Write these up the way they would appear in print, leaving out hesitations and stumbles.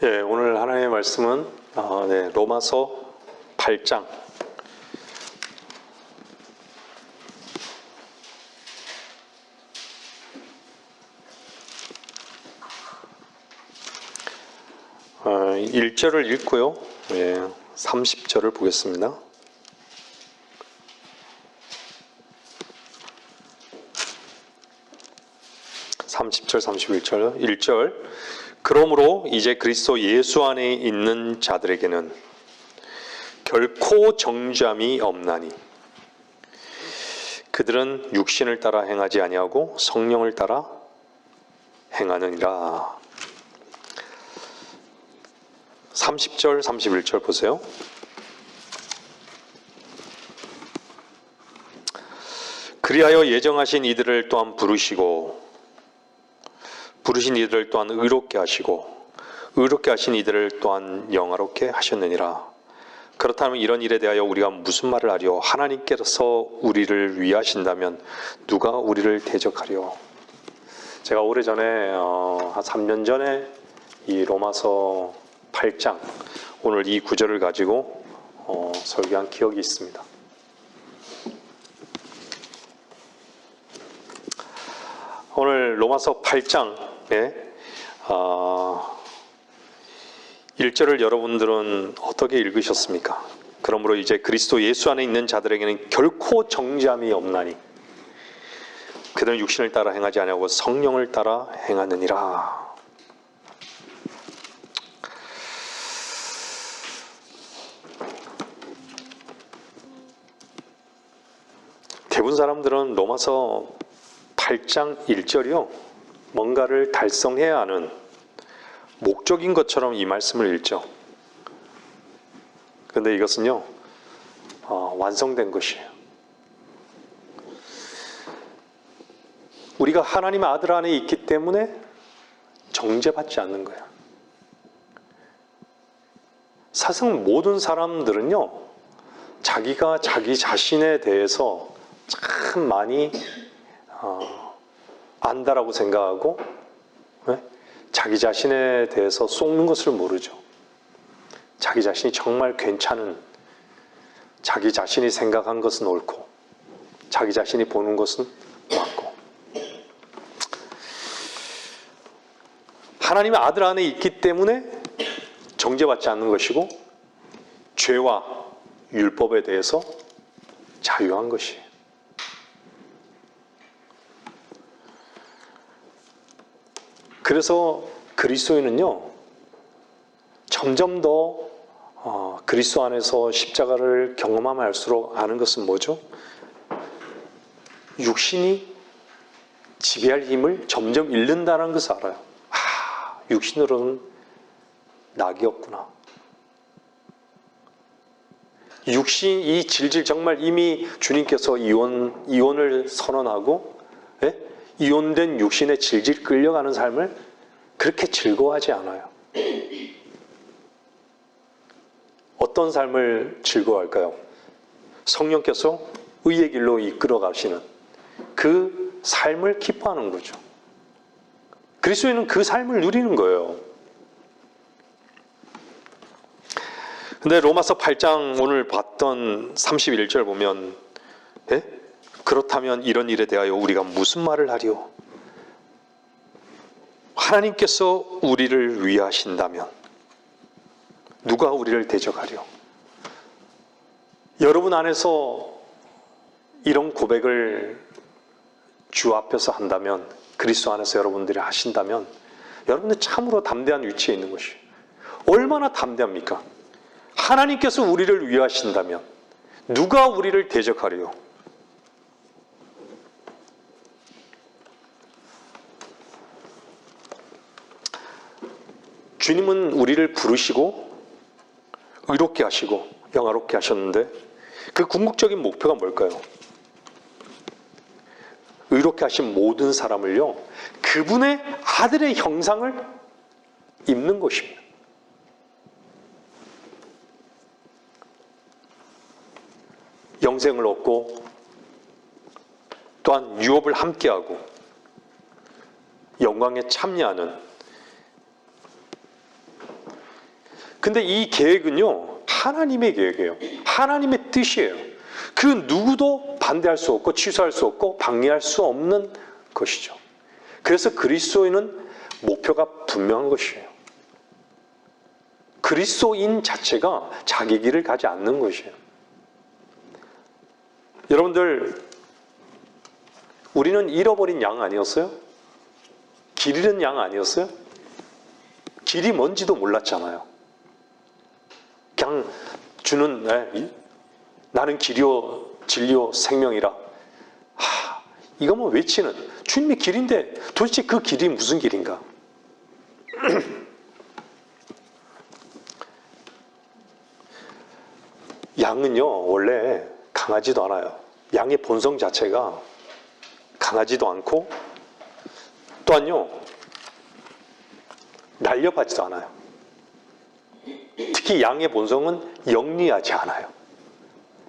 예, 오늘 하나님의 말씀은 로마서 8장 어, 1절을 읽고요. 30절을 보겠습니다. (30절) (31절) 1절 그러므로 이제 그리스도 예수 안에 있는 자들에게는 결코 정죄함이 없나니 그들은 육신을 따라 행하지 아니하고 성령을 따라 행하느니라. 30절 31절 보세요. 그리하여 예정하신 이들을 또한 부르신 이들을 또한 의롭게 하시고 의롭게 하신 이들을 또한 영화롭게 하셨느니라. 그렇다면 이런 일에 대하여 우리가 무슨 말을 하리요? 하나님께서 우리를 위하신다면 누가 우리를 대적하리요? 제가 오래전에 한 3년 전에 이 로마서 8장 오늘 이 구절을 가지고 설교한 기억이 있습니다. 오늘 로마서 8장에 1절을 여러분들은 어떻게 읽으셨습니까? 그러므로 이제 그리스도 예수 안에 있는 자들에게는 결코 정죄함이 없나니 그들은 육신을 따라 행하지 아니하고 성령을 따라 행하느니라. 대부분 사람들은 로마서 8장 1절이요 뭔가를 달성해야 하는 목적인 것처럼 이 말씀을 읽죠. 그런데 이것은요 완성된 것이에요. 우리가 하나님의 아들 안에 있기 때문에 정죄받지 않는 거예요. 사실 모든 사람들은요 자기가 자기 자신에 대해서 참 많이 안다라고 생각하고 자기 자신에 대해서 속는 것을 모르죠. 자기 자신이 정말 괜찮은, 자기 자신이 생각한 것은 옳고 자기 자신이 보는 것은 맞고 하나님의 아들 안에 있기 때문에 정죄받지 않는 것이고 죄와 율법에 대해서 자유한 것이에요. 그래서 그리스도인은요 점점 더 그리스도 안에서 십자가를 경험하면 할수록 아는 것은 뭐죠? 육신이 지배할 힘을 점점 잃는다는 것을 알아요. 육신으로는 낙이 없구나. 육신이 질질 정말 이미 주님께서 이혼을 선언하고 이혼된 육신에 질질 끌려가는 삶을 그렇게 즐거워하지 않아요. 어떤 삶을 즐거워할까요? 성령께서 의의 길로 이끌어 가시는 그 삶을 기뻐하는 거죠. 그리스도인은 그 삶을 누리는 거예요. 근데 로마서 8장 오늘 봤던 31절 보면 그렇다면 이런 일에 대하여 우리가 무슨 말을 하리요? 하나님께서 우리를 위하신다면 누가 우리를 대적하리요? 여러분 안에서 이런 고백을 주 앞에서 한다면, 그리스도 안에서 여러분들이 하신다면 여러분들 참으로 담대한 위치에 있는 것이에요. 얼마나 담대합니까? 하나님께서 우리를 위하신다면 누가 우리를 대적하리요? 주님은 우리를 부르시고 의롭게 하시고 영화롭게 하셨는데 그 궁극적인 목표가 뭘까요? 의롭게 하신 모든 사람을요 그분의 아들의 형상을 입는 것입니다. 영생을 얻고 또한 유업을 함께하고 영광에 참여하는 근데 이 계획은요, 하나님의 계획이에요. 하나님의 뜻이에요. 그 누구도 반대할 수 없고 취소할 수 없고 방해할 수 없는 것이죠. 그래서 그리스도인은 목표가 분명한 것이에요. 그리스도인 자체가 자기 길을 가지 않는 것이에요. 여러분들, 우리는 잃어버린 양 아니었어요? 길 잃은 양 아니었어요? 길이 뭔지도 몰랐잖아요. 그냥 주는 나는 길이요 진리요 생명이라. 이거 뭐 외치는 주님의 길인데 도대체 그 길이 무슨 길인가? 양은요 원래 강하지도 않아요. 양의 본성 자체가 강하지도 않고 또한요 날렵하지도 않아요. 특히 양의 본성은 영리하지 않아요.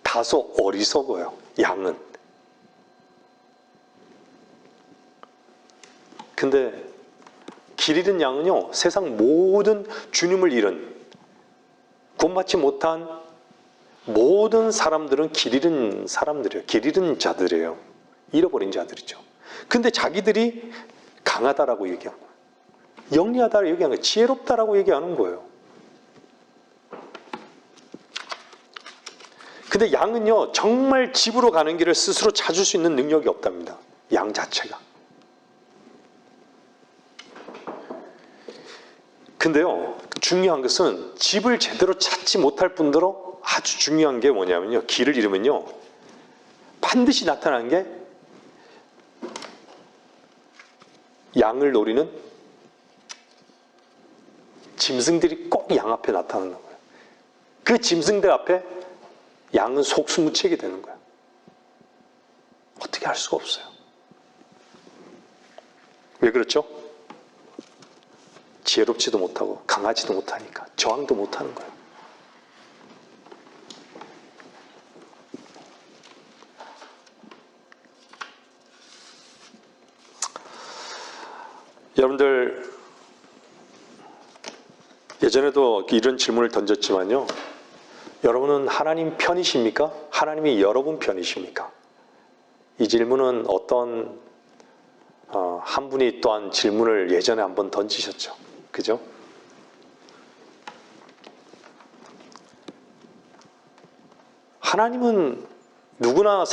다소 어리석어요. 양은. 근데 길 잃은 양은요 세상 모든 주님을 잃은 구원받지 못한 모든 사람들은 길 잃은 사람들이에요. 길 잃은 자들이에요. 잃어버린 자들이죠. 근데 자기들이 강하다라고 얘기하고 영리하다라고 얘기하는 거예요. 지혜롭다라고 얘기하는 거예요. 근데 양은요 정말 집으로 가는 길을 스스로 찾을 수 있는 능력이 없답니다. 양 자체가. 근데요 중요한 것은 집을 제대로 찾지 못할 뿐더러 아주 중요한 게 뭐냐면요, 길을 잃으면요 반드시 나타나는 게 양을 노리는 짐승들이 꼭 양 앞에 나타나는 거예요. 그 짐승들 앞에 양은 속수무책이 되는 거예요. 어떻게 할 수가 없어요. 왜 그렇죠? 지혜롭지도 못하고 강하지도 못하니까 저항도 못하는 거예요. 여러분들 예전에도 이런 질문을 던졌지만요, 여러분은 하나님 편이십니까? 하나님이 여러분 편이십니까? 이 질문은 어떤 한 분이 또한 질문을 예전에 한번 던지셨죠. 그죠? 하나님은 누구나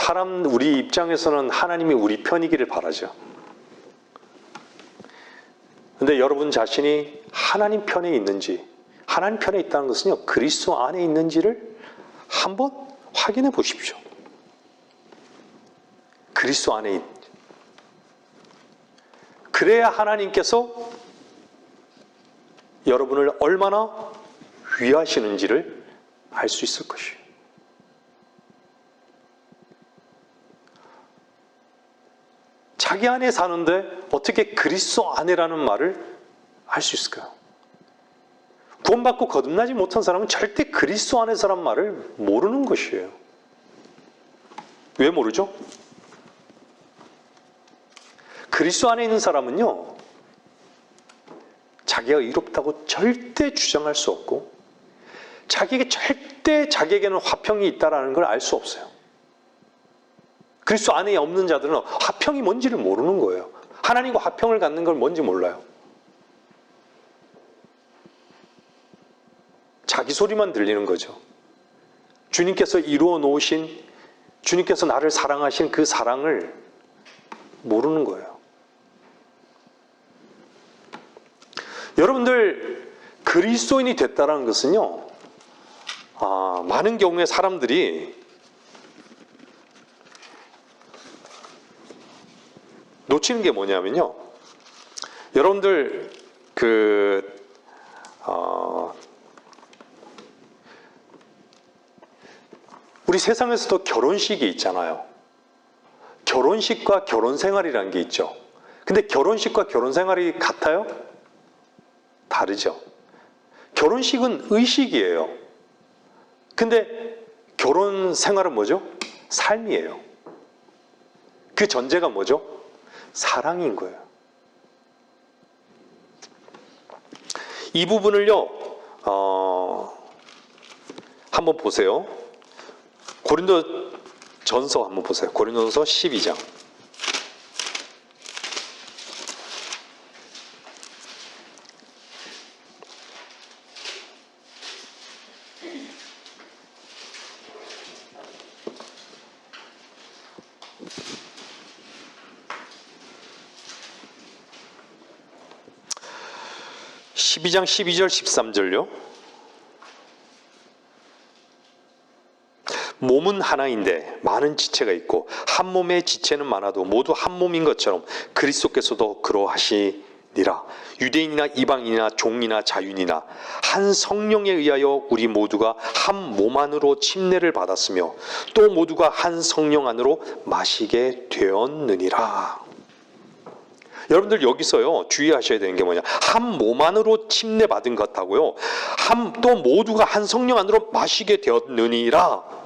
우리 입장에서는 하나님이 우리 편이기를 바라죠. 근데 여러분 자신이 하나님 편에 있는지, 하나님 편에 있다는 것은요, 그리스도 안에 있는지를 한번 확인해 보십시오. 그리스도 안에 있는지. 그래야 하나님께서 여러분을 얼마나 위하시는지를 알 수 있을 것이에요. 자기 안에 사는데 어떻게 그리스도 안에라는 말을 할 수 있을까요? 구원받고 거듭나지 못한 사람은 절대 그리스도 안에서란 말을 모르는 것이에요. 왜 모르죠? 그리스도 안에 있는 사람은요, 자기가 의롭다고 절대 주장할 수 없고 자기에게는 화평이 있다는 걸 알 수 없어요. 그리스도 안에 없는 자들은 화평이 뭔지를 모르는 거예요. 하나님과 화평을 갖는 걸 뭔지 몰라요. 자기 소리만 들리는 거죠. 주님께서 이루어 놓으신, 주님께서 나를 사랑하신 그 사랑을 모르는 거예요. 여러분들, 그리스도인이 됐다는 것은요, 많은 경우에 사람들이 놓치는 게 뭐냐면요, 여러분들 우리 세상에서도 결혼식이 있잖아요. 결혼식과 결혼생활이라는 게 있죠. 근데 결혼식과 결혼생활이 같아요? 다르죠. 결혼식은 의식이에요. 근데 결혼생활은 뭐죠? 삶이에요. 그 전제가 뭐죠? 사랑인 거예요. 이 부분을요, 한번 보세요. 고린도전서 한번 보세요. 고린도전서 12장. (12장) 12절 13절요. 몸은 하나인데 많은 지체가 있고 한 몸의 지체는 많아도 모두 한 몸인 것처럼 그리스도께서도 그러하시니라. 유대인이나 이방인이나 종이나 자유인이나 한 성령에 의하여 우리 모두가 한 몸 안으로 침례를 받았으며 또 모두가 한 성령 안으로 마시게 되었느니라. 여러분들 여기서요 주의하셔야 되는 게 뭐냐, 한 몸 안으로 침례 받은 것하고요 또 모두가 한 성령 안으로 마시게 되었느니라.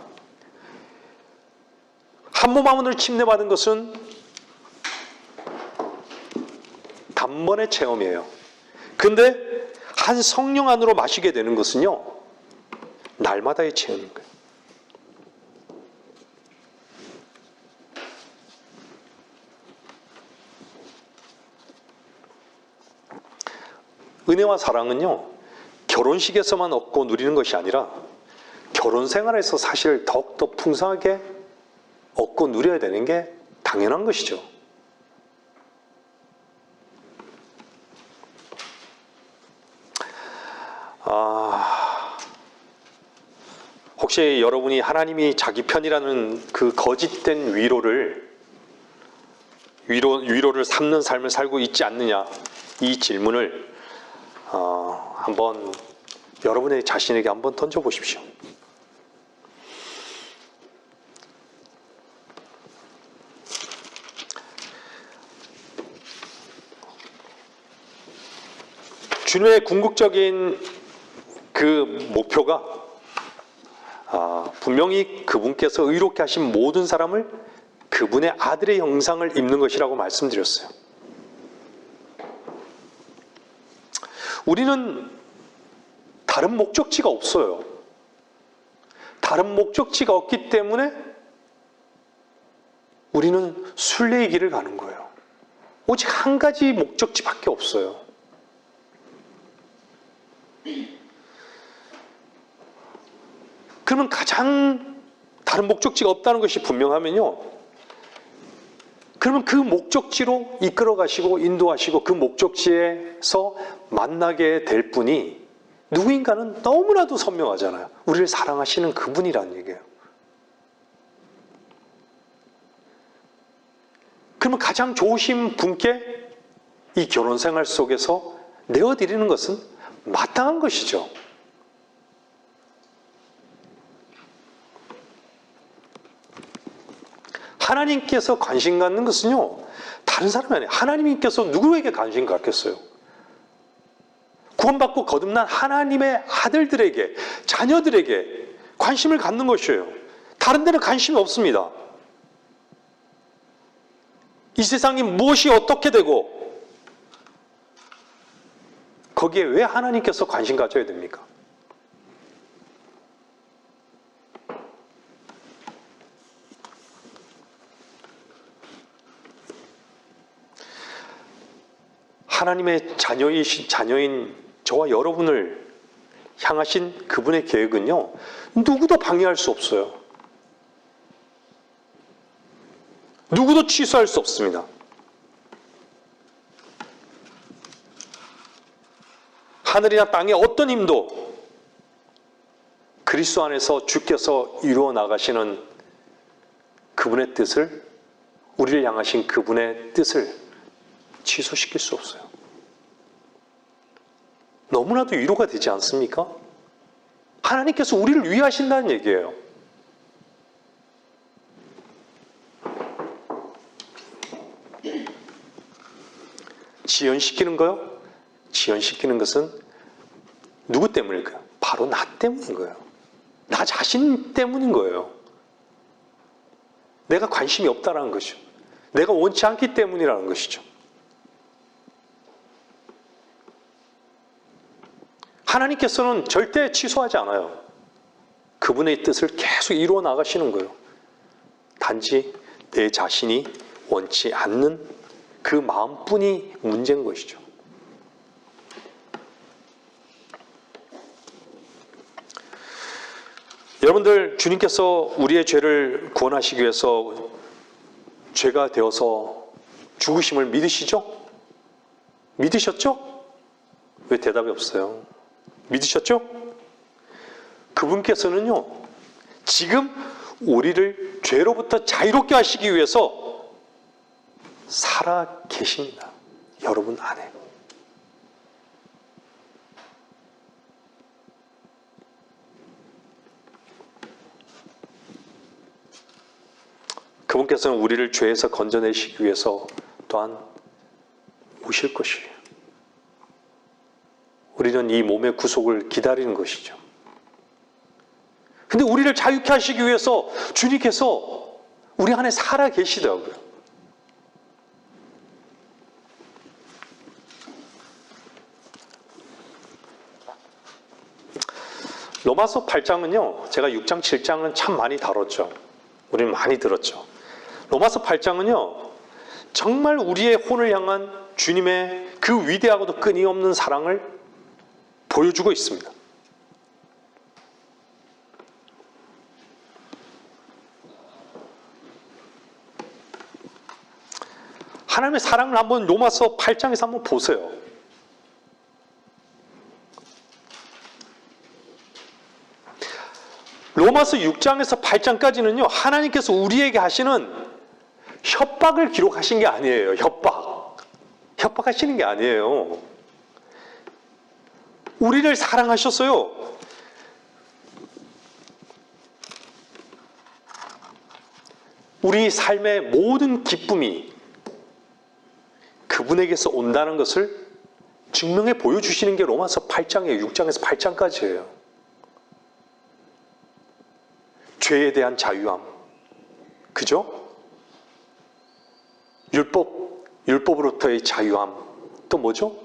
한 몸 안으로 침례 받은 것은 단번의 체험이에요. 근데 한 성령 안으로 마시게 되는 것은요 날마다의 체험인 거예요. 은혜와 사랑은요 결혼식에서만 얻고 누리는 것이 아니라 결혼 생활에서 사실 더욱더 풍성하게 얻고 누려야 되는 게 당연한 것이죠. 혹시 여러분이 하나님이 자기 편이라는 그 거짓된 위로를 삼는 삶을 살고 있지 않느냐, 이 질문을 한번 여러분의 자신에게 한번 던져보십시오. 주님의 궁극적인 그 목표가 분명히 그분께서 의롭게 하신 모든 사람을 그분의 아들의 형상을 입는 것이라고 말씀드렸어요. 우리는 다른 목적지가 없어요. 다른 목적지가 없기 때문에 우리는 순례의 길을 가는 거예요. 오직 한 가지 목적지밖에 없어요. 그러면 가장 다른 목적지가 없다는 것이 분명하면요, 그러면 그 목적지로 이끌어 가시고 인도하시고 그 목적지에서 만나게 될 분이 누구인가는 너무나도 선명하잖아요. 우리를 사랑하시는 그분이라는 얘기예요. 그러면 가장 좋으신 분께 이 결혼 생활 속에서 내어드리는 것은 마땅한 것이죠. 하나님께서 관심 갖는 것은요 다른 사람이 아니에요. 하나님께서 누구에게 관심 갖겠어요? 구원받고 거듭난 하나님의 아들들에게, 자녀들에게 관심을 갖는 것이에요. 다른 데는 관심이 없습니다. 이 세상이 무엇이 어떻게 되고 거기에 왜 하나님께서 관심 가져야 됩니까? 하나님의 자녀인 저와 여러분을 향하신 그분의 계획은요 누구도 방해할 수 없어요. 누구도 취소할 수 없습니다. 하늘이나 땅의 어떤 힘도 그리스도 안에서 주께서 이루어 나가시는 그분의 뜻을, 우리를 향하신 그분의 뜻을 취소시킬 수 없어요. 너무나도 위로가 되지 않습니까? 하나님께서 우리를 위하신다는 얘기예요. 지연시키는 거요? 지연시키는 것은 누구 때문일까요? 바로 나 때문인 거예요. 나 자신 때문인 거예요. 내가 관심이 없다라는 것이죠. 내가 원치 않기 때문이라는 것이죠. 하나님께서는 절대 취소하지 않아요. 그분의 뜻을 계속 이루어 나가시는 거예요. 단지 내 자신이 원치 않는 그 마음뿐이 문제인 것이죠. 여러분들, 주님께서 우리의 죄를 구원하시기 위해서 죄가 되어서 죽으심을 믿으시죠? 믿으셨죠? 왜 대답이 없어요? 믿으셨죠? 그분께서는요, 지금 우리를 죄로부터 자유롭게 하시기 위해서 살아 계십니다. 여러분 안에. 그분께서는 우리를 죄에서 건져내시기 위해서 또한 오실 것이에요. 우리는 이 몸의 구속을 기다리는 것이죠. 근데 우리를 자유케 하시기 위해서 주님께서 우리 안에 살아 계시더라고요. 로마서 8장은요, 제가 6장, 7장은 참 많이 다뤘죠. 우리는 많이 들었죠. 로마서 8장은요, 정말 우리의 혼을 향한 주님의 그 위대하고도 끊임없는 사랑을 보여주고 있습니다. 하나님의 사랑을 한번 로마서 8장에서 한번 보세요. 로마서 6장에서 8장까지는요, 하나님께서 우리에게 하시는 협박을 기록하신 게 아니에요. 협박하시는 게 아니에요. 우리를 사랑하셨어요. 우리 삶의 모든 기쁨이 그분에게서 온다는 것을 증명해 보여주시는 게 로마서 8장이에요. 6장에서 8장까지예요. 죄에 대한 자유함. 그죠? 율법으로부터의 자유함. 또 뭐죠?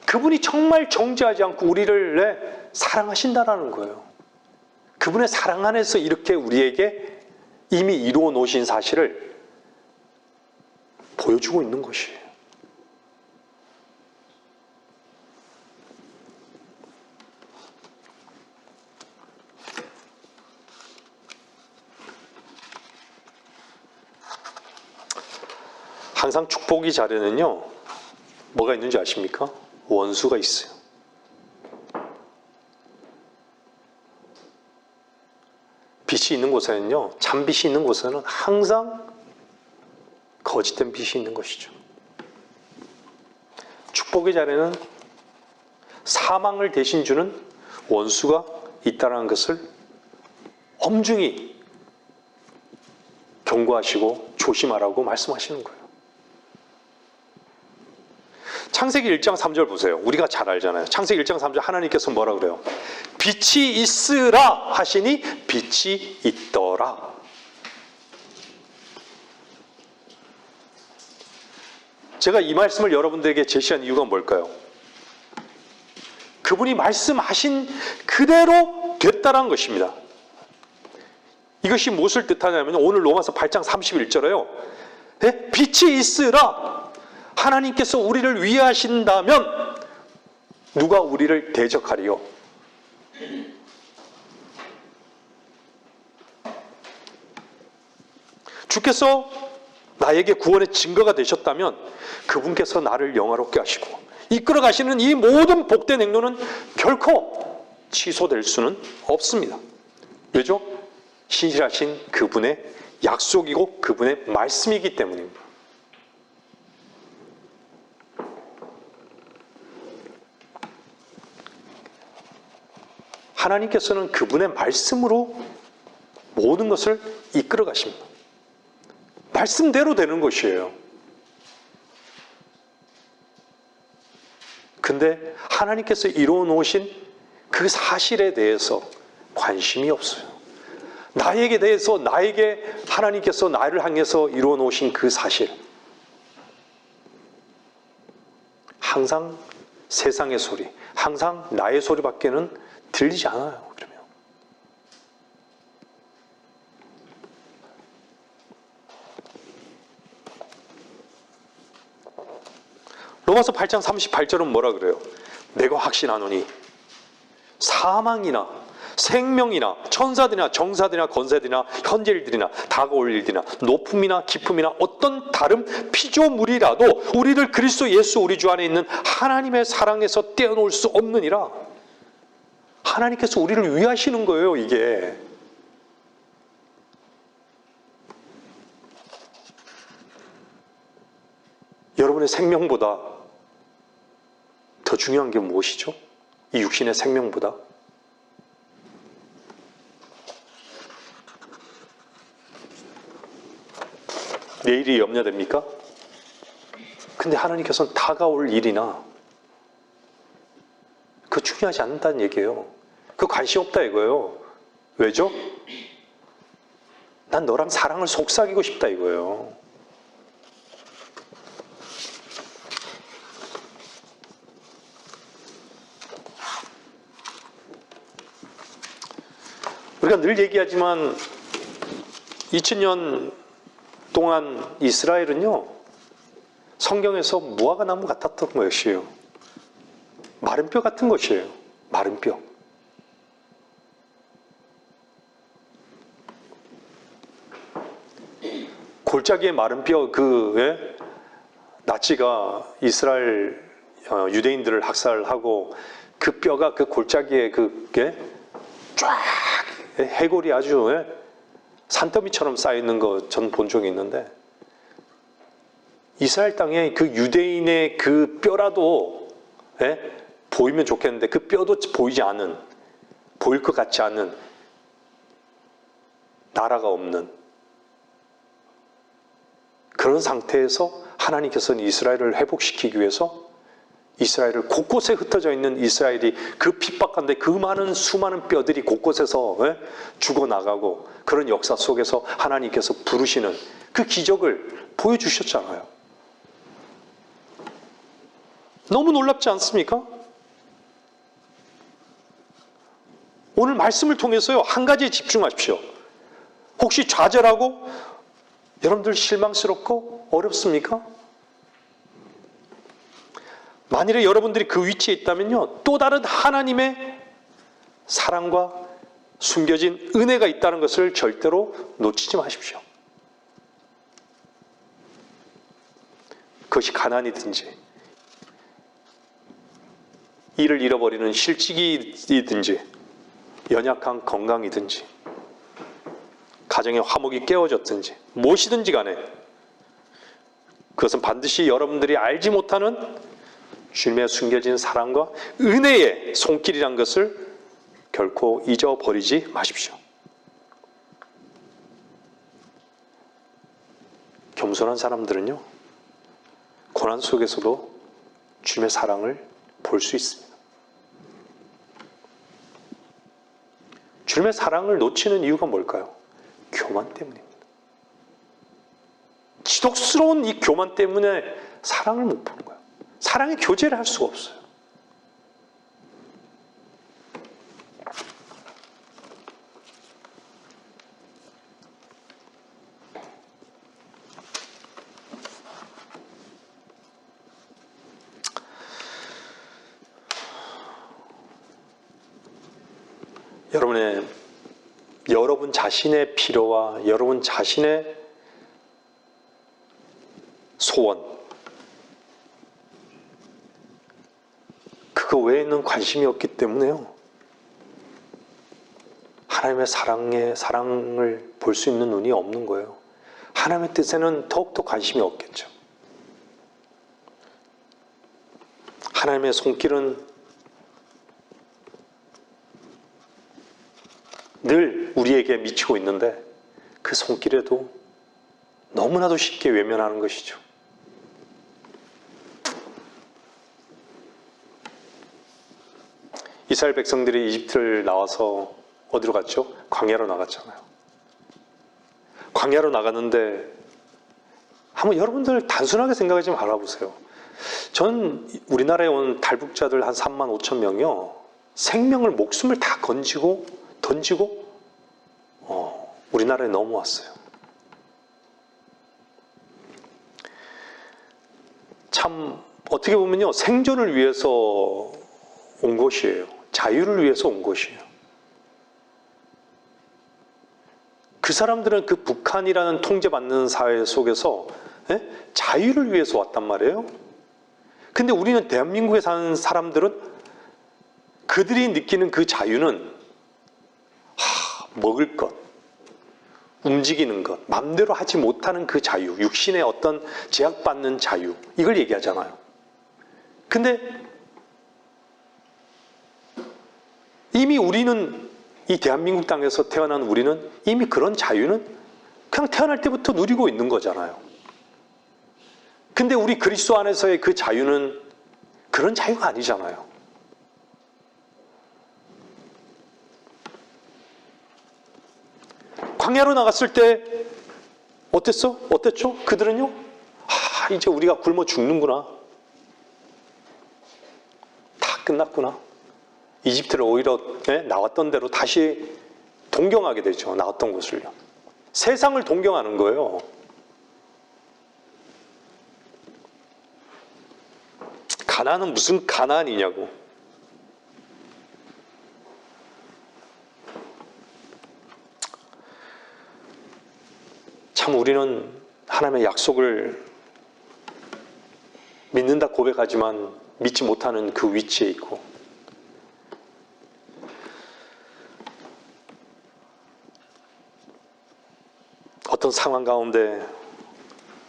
그분이 정말 정죄하지 않고 우리를 사랑하신다라는 거예요. 그분의 사랑 안에서 이렇게 우리에게 이미 이루어 놓으신 사실을 보여주고 있는 것이에요. 항상 축복이 자리에는요, 뭐가 있는지 아십니까? 원수가 있어요. 빛이 있는 곳에는요, 참빛이 있는 곳에는 항상 거짓된 빛이 있는 것이죠. 축복의 자리에는 사망을 대신 주는 원수가 있다는 것을 엄중히 경고하시고 조심하라고 말씀하시는 거예요. 창세기 1장 3절 보세요. 우리가 잘 알잖아요. 창세기 1장 3절 하나님께서 뭐라 그래요? 빛이 있으라 하시니 빛이 있더라. 제가 이 말씀을 여러분들에게 제시한 이유가 뭘까요? 그분이 말씀하신 그대로 됐다는 것입니다. 이것이 무엇을 뜻하냐면 오늘 로마서 8장 31절에요. 빛이 있으라. 하나님께서 우리를 위하신다면 누가 우리를 대적하리요? 주께서 나에게 구원의 증거가 되셨다면 그분께서 나를 영화롭게 하시고 이끌어 가시는 이 모든 복된 행동은 결코 취소될 수는 없습니다. 왜죠? 신실하신 그분의 약속이고 그분의 말씀이기 때문입니다. 하나님께서는 그분의 말씀으로 모든 것을 이끌어 가십니다. 말씀대로 되는 것이에요. 근데 하나님께서 이루어 놓으신 그 사실에 대해서 관심이 없어요. 나에게 대해서 하나님께서 나를 향해서 이루어 놓으신 그 사실. 항상 세상의 소리, 항상 나의 소리밖에는 들리지 않아요. 그러면 로마서 8장 38절은 뭐라 그래요? 내가 확신하노니 사망이나 생명이나 천사들이나 정사들이나 권세들이나 현재일들이나 다가올 일들이나 높음이나 깊음이나 어떤 다른 피조물이라도 우리를 그리스도 예수 우리 주 안에 있는 하나님의 사랑에서 떼어놓을 수 없느니라. 하나님께서 우리를 위하시는 거예요. 이게 여러분의 생명보다 더 중요한 게 무엇이죠? 이 육신의 생명보다 내일이 염려됩니까? 근데 하나님께서는 다가올 일이나 그거 중요하지 않다는 얘기예요. 그 관심 없다 이거예요. 왜죠? 난 너랑 사랑을 속삭이고 싶다 이거예요. 우리가 늘 얘기하지만 2000년 동안 이스라엘은요, 성경에서 무화과 나무 같았던 것이에요. 마른 뼈 같은 것이에요. 마른 뼈. 골짜기의 마른 뼈, 나치가 이스라엘 유대인들을 학살하고 그 뼈가 그 골짜기에 쫙 해골이 아주 산더미처럼 쌓여있는 거 전 본 적이 있는데, 이스라엘 땅에 그 유대인의 그 뼈라도 보이면 좋겠는데 그 뼈도 보이지 않은, 보일 것 같지 않은 나라가 없는 그런 상태에서 하나님께서는 이스라엘을 회복시키기 위해서 이스라엘을 곳곳에 흩어져 있는 이스라엘이 그 핍박 가운데 그 많은 수많은 뼈들이 곳곳에서 죽어나가고 그런 역사 속에서 하나님께서 부르시는 그 기적을 보여주셨잖아요. 너무 놀랍지 않습니까? 오늘 말씀을 통해서요, 한 가지에 집중하십시오. 혹시 좌절하고 여러분들 실망스럽고 어렵습니까? 만일에 여러분들이 그 위치에 있다면요, 또 다른 하나님의 사랑과 숨겨진 은혜가 있다는 것을 절대로 놓치지 마십시오. 그것이 가난이든지 일을 잃어버리는 실직이든지 연약한 건강이든지 가정의 화목이 깨어졌든지 무엇이든지 간에 그것은 반드시 여러분들이 알지 못하는 주님의 숨겨진 사랑과 은혜의 손길이란 것을 결코 잊어버리지 마십시오. 겸손한 사람들은요, 고난 속에서도 주님의 사랑을 볼 수 있습니다. 주님의 사랑을 놓치는 이유가 뭘까요? 교만 때문입니다. 지독스러운 이 교만 때문에 사랑을 못 보는 거예요. 사랑의 교제를 할 수가 없어요. 여러분 자신의 필요와 여러분 자신의 소원, 그거 외에는 관심이 없기 때문에요, 하나님의 사랑을 볼 수 있는 눈이 없는 거예요. 하나님의 뜻에는 더욱더 관심이 없겠죠. 하나님의 손길은 늘 우리에게 미치고 있는데 그 손길에도 너무나도 쉽게 외면하는 것이죠. 이스라엘 백성들이 이집트를 나와서 어디로 갔죠? 광야로 나갔잖아요. 광야로 나갔는데 한번 여러분들 단순하게 생각하지 말아보세요. 전 우리나라에 온 탈북자들 한 3만 5천 명이요. 생명을, 목숨을 다 던지고 우리나라에 넘어왔어요. 참 어떻게 보면요, 생존을 위해서 온 것이에요. 자유를 위해서 온 것이에요. 그 사람들은 그 북한이라는 통제받는 사회 속에서 자유를 위해서 왔단 말이에요. 근데 우리는 대한민국에 사는 사람들은 그들이 느끼는 그 자유는 먹을 것, 움직이는 것, 맘대로 하지 못하는 그 자유, 육신의 어떤 제약받는 자유, 이걸 얘기하잖아요. 근데 이미 우리는, 이 대한민국 땅에서 태어난 우리는 이미 그런 자유는 그냥 태어날 때부터 누리고 있는 거잖아요. 근데 우리 그리스도 안에서의 그 자유는 그런 자유가 아니잖아요. 광야로 나갔을 때 어땠죠? 그들은요? 이제 우리가 굶어 죽는구나. 다 끝났구나. 이집트를 오히려 나왔던 대로 다시 동경하게 되죠. 나왔던 곳을요. 세상을 동경하는 거예요. 가나안은 무슨 가나안이냐고. 참 우리는 하나님의 약속을 믿는다 고백하지만 믿지 못하는 그 위치에 있고, 어떤 상황 가운데,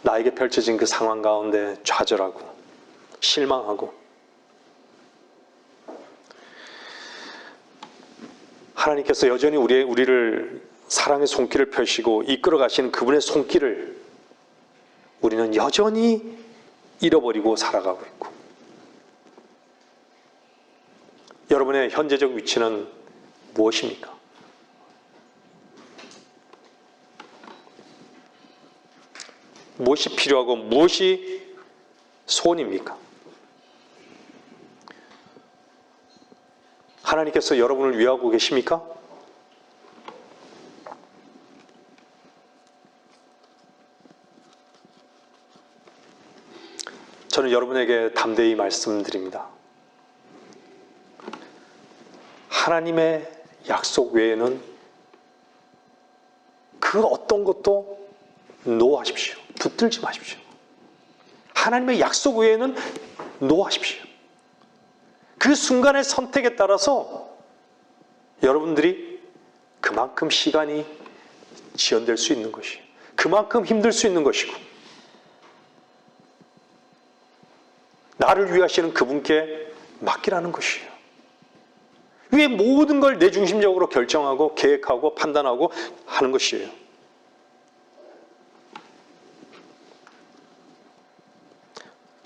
나에게 펼쳐진 그 상황 가운데 좌절하고 실망하고, 하나님께서 여전히 우리를 사랑의 손길을 펴시고 이끌어 가시는 그분의 손길을 우리는 여전히 잃어버리고 살아가고 있고, 여러분의 현재적 위치는 무엇입니까? 무엇이 필요하고 무엇이 소원입니까? 하나님께서 여러분을 위하고 계십니까? 저는 여러분에게 담대히 말씀드립니다. 하나님의 약속 외에는 그 어떤 것도 노하십시오. 붙들지 마십시오. 하나님의 약속 외에는 노하십시오. 그 순간의 선택에 따라서 여러분들이 그만큼 시간이 지연될 수 있는 것이에요. 그만큼 힘들 수 있는 것이고, 나를 위하시는 그분께 맡기라는 것이에요. 왜 모든 걸 내 중심적으로 결정하고 계획하고 판단하고 하는 것이에요.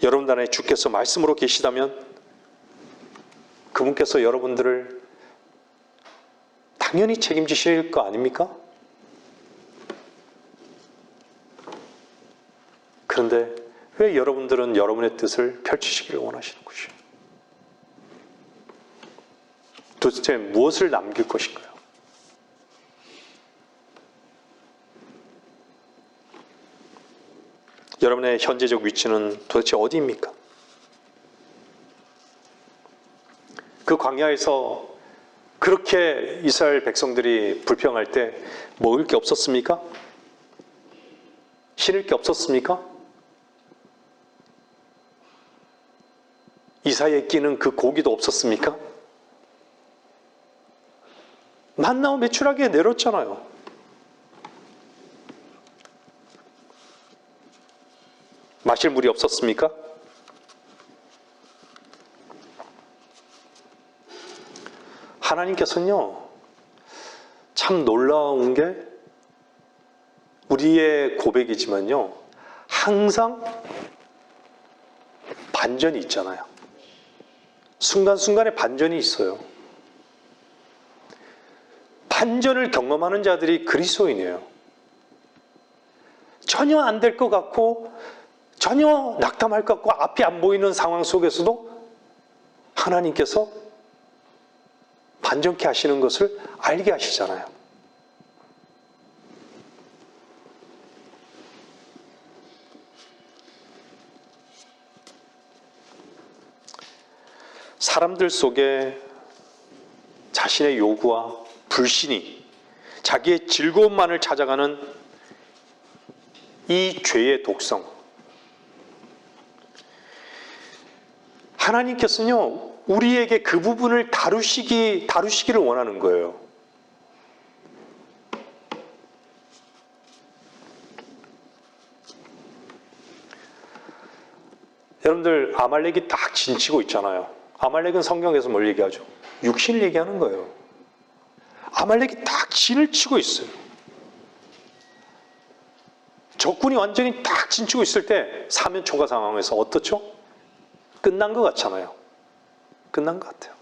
여러분 안에 주께서 말씀으로 계시다면 그분께서 여러분들을 당연히 책임지실 거 아닙니까? 그런데 왜 여러분들은 여러분의 뜻을 펼치시기를 원하시는 것이에요? 도대체 무엇을 남길 것인가요? 여러분의 현재적 위치는 도대체 어디입니까? 그 광야에서 그렇게 이스라엘 백성들이 불평할 때 먹을 게 없었습니까? 신을 게 없었습니까? 이사에 끼는 그 고기도 없었습니까? 만나와 메추라기에 내렸잖아요. 마실 물이 없었습니까? 하나님께서는요, 참 놀라운 게 우리의 고백이지만요, 항상 반전이 있잖아요. 순간순간에 반전이 있어요. 반전을 경험하는 자들이 그리스도인이에요. 전혀 안 될 것 같고 전혀 낙담할 것 같고 앞이 안 보이는 상황 속에서도 하나님께서 반전케 하시는 것을 알게 하시잖아요. 사람들 속에 자신의 요구와 불신이 자기의 즐거움만을 찾아가는 이 죄의 독성. 하나님께서는요, 우리에게 그 부분을 다루시기를 원하는 거예요. 여러분들, 아말렉이 딱 진치고 있잖아요. 아말렉은 성경에서 뭘 얘기하죠? 육신을 얘기하는 거예요. 아말렉이 딱 진을 치고 있어요. 적군이 완전히 딱 진치고 있을 때 사면 초가 상황에서 어떻죠? 끝난 것 같잖아요. 끝난 것 같아요.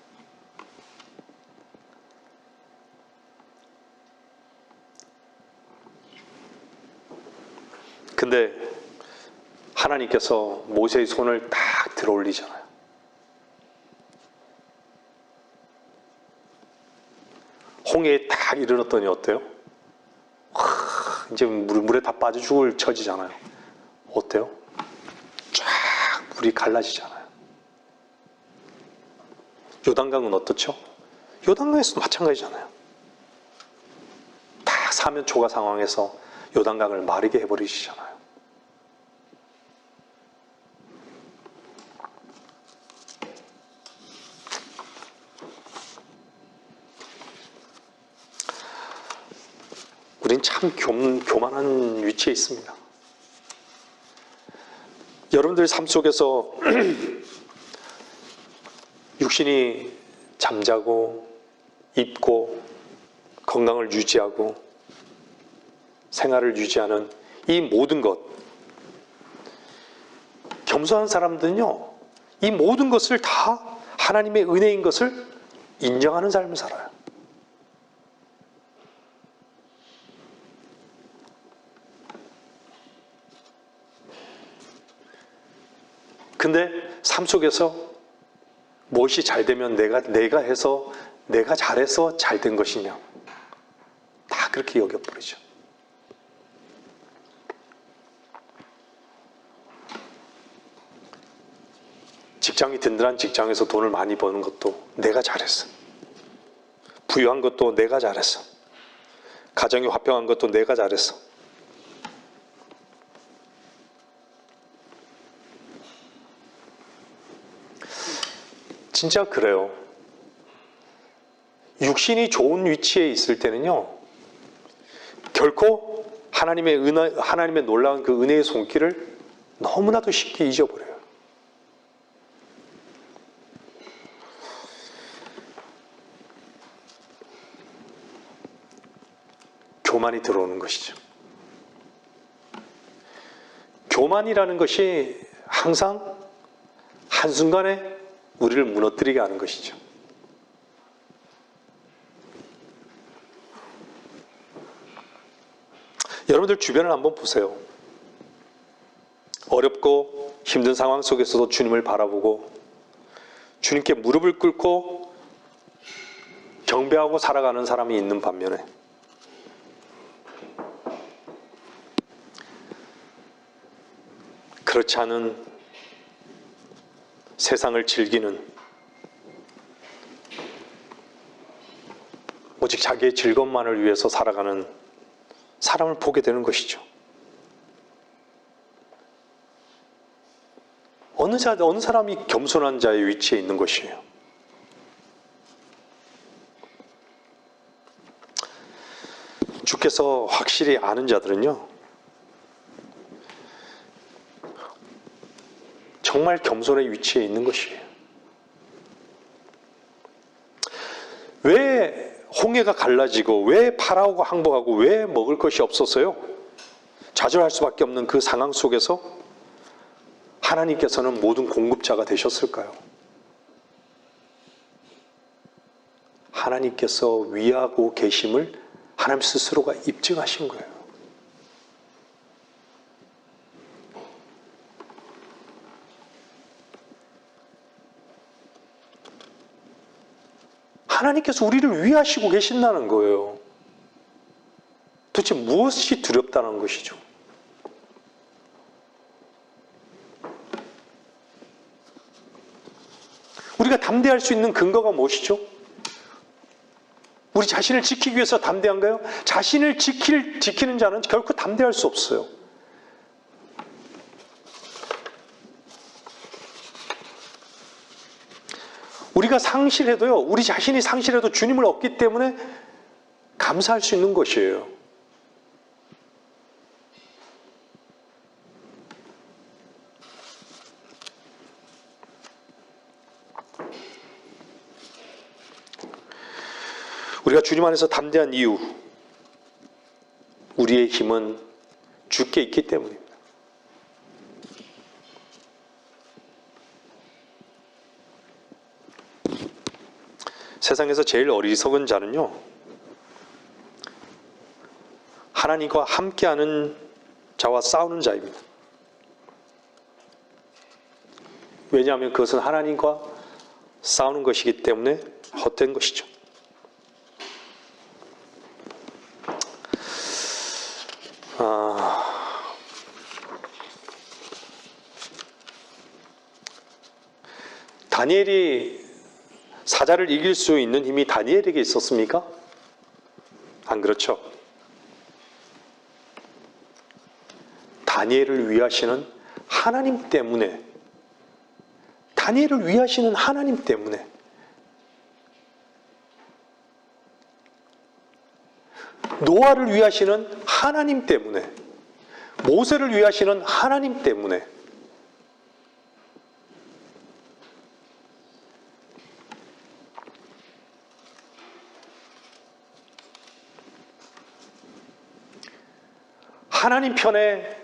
근데 하나님께서 모세의 손을 딱 들어 올리잖아요. 홍해에 딱 이르렀더니 어때요? 이제 물에 다 빠져 죽을 처지잖아요. 어때요? 쫙 물이 갈라지잖아요. 요단강은 어떻죠? 요단강에서도 마찬가지잖아요. 다 사면 초가 상황에서 요단강을 마르게 해버리시잖아요. 우린 참 교만한 위치에 있습니다. 여러분들 삶 속에서 육신이 잠자고 입고 건강을 유지하고 생활을 유지하는 이 모든 것, 겸손한 사람들은요, 이 모든 것을 다 하나님의 은혜인 것을 인정하는 삶을 살아요. 근데 삶 속에서 무엇이 잘 되면 내가 잘해서 잘 된 것이냐, 다 그렇게 여겨버리죠. 직장이 든든한 직장에서 돈을 많이 버는 것도 내가 잘했어. 부유한 것도 내가 잘했어. 가정이 화평한 것도 내가 잘했어. 진짜 그래요. 육신이 좋은 위치에 있을 때는요, 결코 하나님의 놀라운 그 은혜의 손길을 너무나도 쉽게 잊어버려요. 교만이 들어오는 것이죠. 교만이라는 것이 항상 한순간에 우리를 무너뜨리게 하는 것이죠. 여러분들 주변을 한번 보세요. 어렵고 힘든 상황 속에서도 주님을 바라보고 주님께 무릎을 꿇고 경배하고 살아가는 사람이 있는 반면에 그렇지 않은 세상을 즐기는, 오직 자기의 즐거움만을 위해서 살아가는 사람을 보게 되는 것이죠. 어느 사람이 겸손한 자의 위치에 있는 것이에요. 주께서 확실히 아는 자들은요, 정말 겸손의 위치에 있는 것이에요. 왜 홍해가 갈라지고, 왜 파라오가 항복하고, 왜 먹을 것이 없었어요? 좌절할 수밖에 없는 그 상황 속에서 하나님께서는 모든 공급자가 되셨을까요? 하나님께서 위하고 계심을 하나님 스스로가 입증하신 거예요. 하나님께서 우리를 위하시고 계신다는 거예요. 도대체 무엇이 두렵다는 것이죠? 우리가 담대할 수 있는 근거가 무엇이죠? 우리 자신을 지키기 위해서 담대한가요? 자신을 지키는 자는 결코 담대할 수 없어요. 우리가 상실해도요, 우리 자신이 상실해도 주님을 얻기 때문에 감사할 수 있는 것이에요. 우리가 주님 안에서 담대한 이유, 우리의 힘은 주께 있기 때문입니다. 세상에서 제일 어리석은 자는요, 하나님과 함께하는 자와 싸우는 자입니다. 왜냐하면 그것은 하나님과 싸우는 것이기 때문에 헛된 것이죠. 다니엘이 사자를 이길 수 있는 힘이 다니엘에게 있었습니까? 안 그렇죠. 다니엘을 위하시는 하나님 때문에, 다니엘을 위하시는 하나님 때문에, 노아를 위하시는 하나님 때문에, 모세를 위하시는 하나님 때문에, 하나님 편에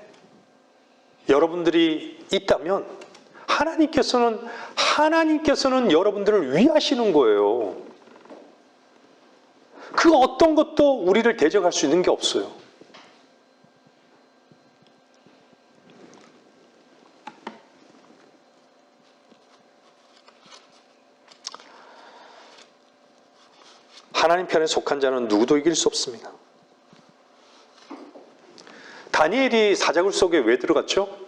여러분들이 있다면 하나님께서는 여러분들을 위하시는 거예요. 그 어떤 것도 우리를 대적할 수 있는 게 없어요. 하나님 편에 속한 자는 누구도 이길 수 없습니다. 다니엘이 사자굴 속에 왜 들어갔죠?